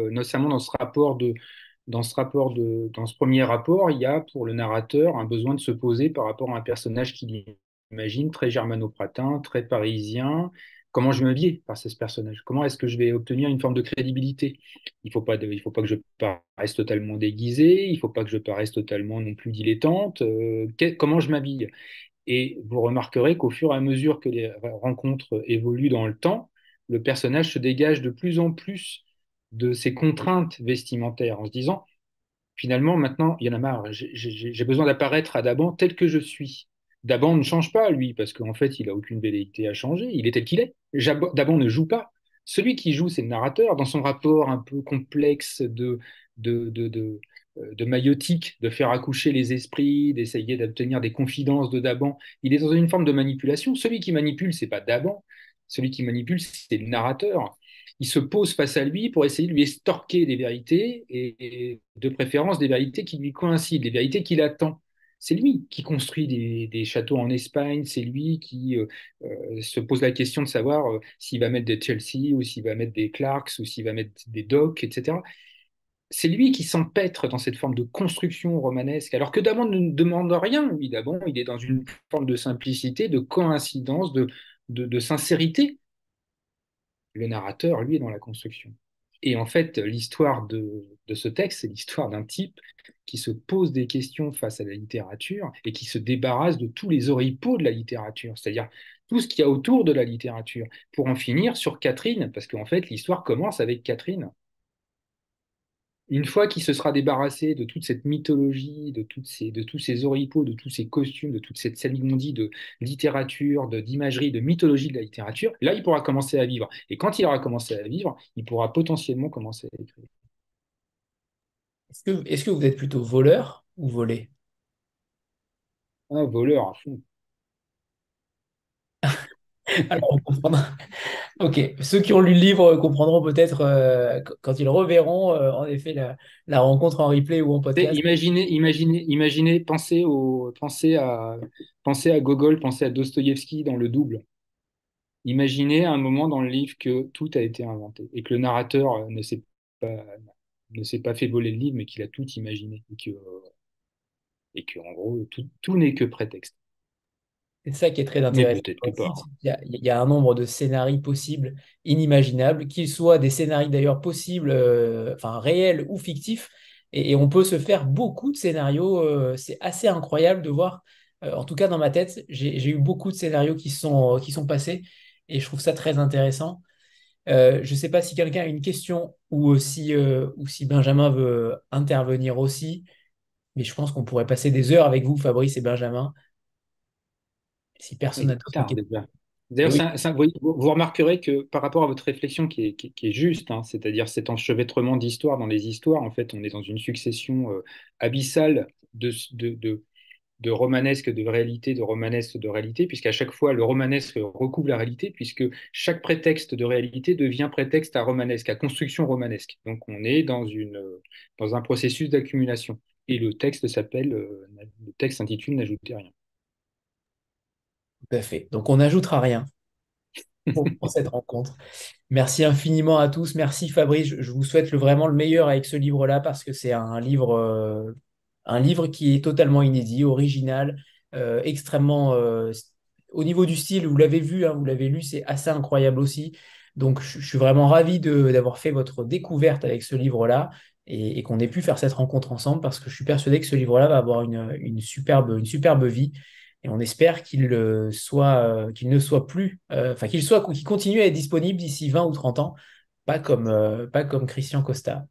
dans ce premier rapport, il y a pour le narrateur un besoin de se poser par rapport à un personnage qu'il imagine très germano-pratin, très parisien. Comment je m'habille par ce personnage? Comment est-ce que je vais obtenir une forme de crédibilité? Il faut pas que je paraisse totalement déguisé, il faut pas que je paraisse totalement non plus dilettante. Comment je m'habille? Et vous remarquerez qu'au fur et à mesure que les rencontres évoluent dans le temps, le personnage se dégage de plus en plus de ses contraintes vestimentaires en se disant, finalement, maintenant, il y en a marre, j'ai besoin d'apparaître à Daban tel que je suis. Daban ne change pas, lui, parce qu'en fait, il n'a aucune velléité à changer, il est tel qu'il est. Daban ne joue pas. Celui qui joue, c'est le narrateur, dans son rapport un peu complexe de maïotique, de faire accoucher les esprits, d'essayer d'obtenir des confidences de Daban. Il est dans une forme de manipulation. Celui qui manipule, c'est pas Daban. Celui qui manipule, c'est le narrateur. Il se pose face à lui pour essayer de lui estorquer des vérités et de préférence des vérités qui lui coïncident, des vérités qu'il attend. C'est lui qui construit des châteaux en Espagne, c'est lui qui se pose la question de savoir s'il va mettre des Chelsea ou s'il va mettre des Clarks ou s'il va mettre des Dock, etc. C'est lui qui s'empêtre dans cette forme de construction romanesque, alors que Daban ne demande rien. Lui, Daban, il est dans une forme de simplicité, de coïncidence, de sincérité. Le narrateur, lui, est dans la construction. Et en fait, l'histoire de ce texte, c'est l'histoire d'un type qui se pose des questions face à la littérature et qui se débarrasse de tous les oripeaux de la littérature, c'est-à-dire tout ce qu'il y a autour de la littérature, pour en finir sur Catherine, parce qu'en fait, l'histoire commence avec Catherine. Une fois qu'il se sera débarrassé de toute cette mythologie, de tous ces oripeaux, de tous ces costumes, de toute cette salmigondie de littérature, d'imagerie, de mythologie de la littérature, là, il pourra commencer à vivre. Et quand il aura commencé à vivre, il pourra potentiellement commencer à écrire. Est-ce que vous êtes plutôt voleur ou volé? Un voleur à fond. Alors, on comprendra. Ok, ceux qui ont lu le livre comprendront peut-être quand ils reverront en effet la rencontre en replay ou en podcast. Imaginez, pensez à Gogol, pensez à Dostoïevski dans le double. Imaginez un moment dans le livre que tout a été inventé et que le narrateur pas, ne s'est pas fait voler le livre, mais qu'il a tout imaginé et que en gros, tout n'est que prétexte. C'est ça qui est très Mais intéressant peut-être dans que le pas. site. Il y a un nombre de scénarios possibles, inimaginables, qu'ils soient des scénarios d'ailleurs possibles, enfin réels ou fictifs. Et on peut se faire beaucoup de scénarios. C'est assez incroyable de voir. En tout cas, dans ma tête, j'ai eu beaucoup de scénarios qui sont passés. Et je trouve ça très intéressant. Je ne sais pas si quelqu'un a une question ou si Benjamin veut intervenir aussi. Mais je pense qu'on pourrait passer des heures avec vous, Fabrice et Benjamin, si personne Il n'a est d'autres tard questions. déjà. Et D'ailleurs, oui. vous remarquerez que par rapport à votre réflexion qui est juste, hein, c'est-à-dire cet enchevêtrement d'histoires dans les histoires, en fait, on est dans une succession abyssale de romanesque de réalité, de romanesque de réalité, puisqu'à chaque fois, le romanesque recouvre la réalité, puisque chaque prétexte de réalité devient prétexte à romanesque, à construction romanesque. Donc, on est dans un processus d'accumulation. Et le texte s'intitule N'ajoutez rien. Tout à fait. Donc, on n'ajoutera rien pour cette rencontre. Merci infiniment à tous. Merci Fabrice. Je vous souhaite vraiment le meilleur avec ce livre-là parce que c'est un livre qui est totalement inédit, original, extrêmement. Au niveau du style, vous l'avez vu, hein, vous l'avez lu, c'est assez incroyable aussi. Donc, je suis vraiment ravi d'avoir fait votre découverte avec ce livre-là et qu'on ait pu faire cette rencontre ensemble parce que je suis persuadé que ce livre-là va avoir une superbe vie. Et on espère qu'il ne soit plus, enfin qu'il continue à être disponible d'ici 20 ou 30 ans, pas comme Christian Costa.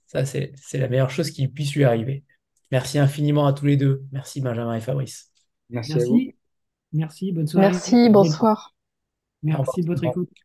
Ça, c'est la meilleure chose qui puisse lui arriver. Merci infiniment à tous les deux. Merci Benjamin et Fabrice. Merci à vous. Merci, merci, bonne soirée. Merci, bonsoir. Au revoir. Merci de votre écoute.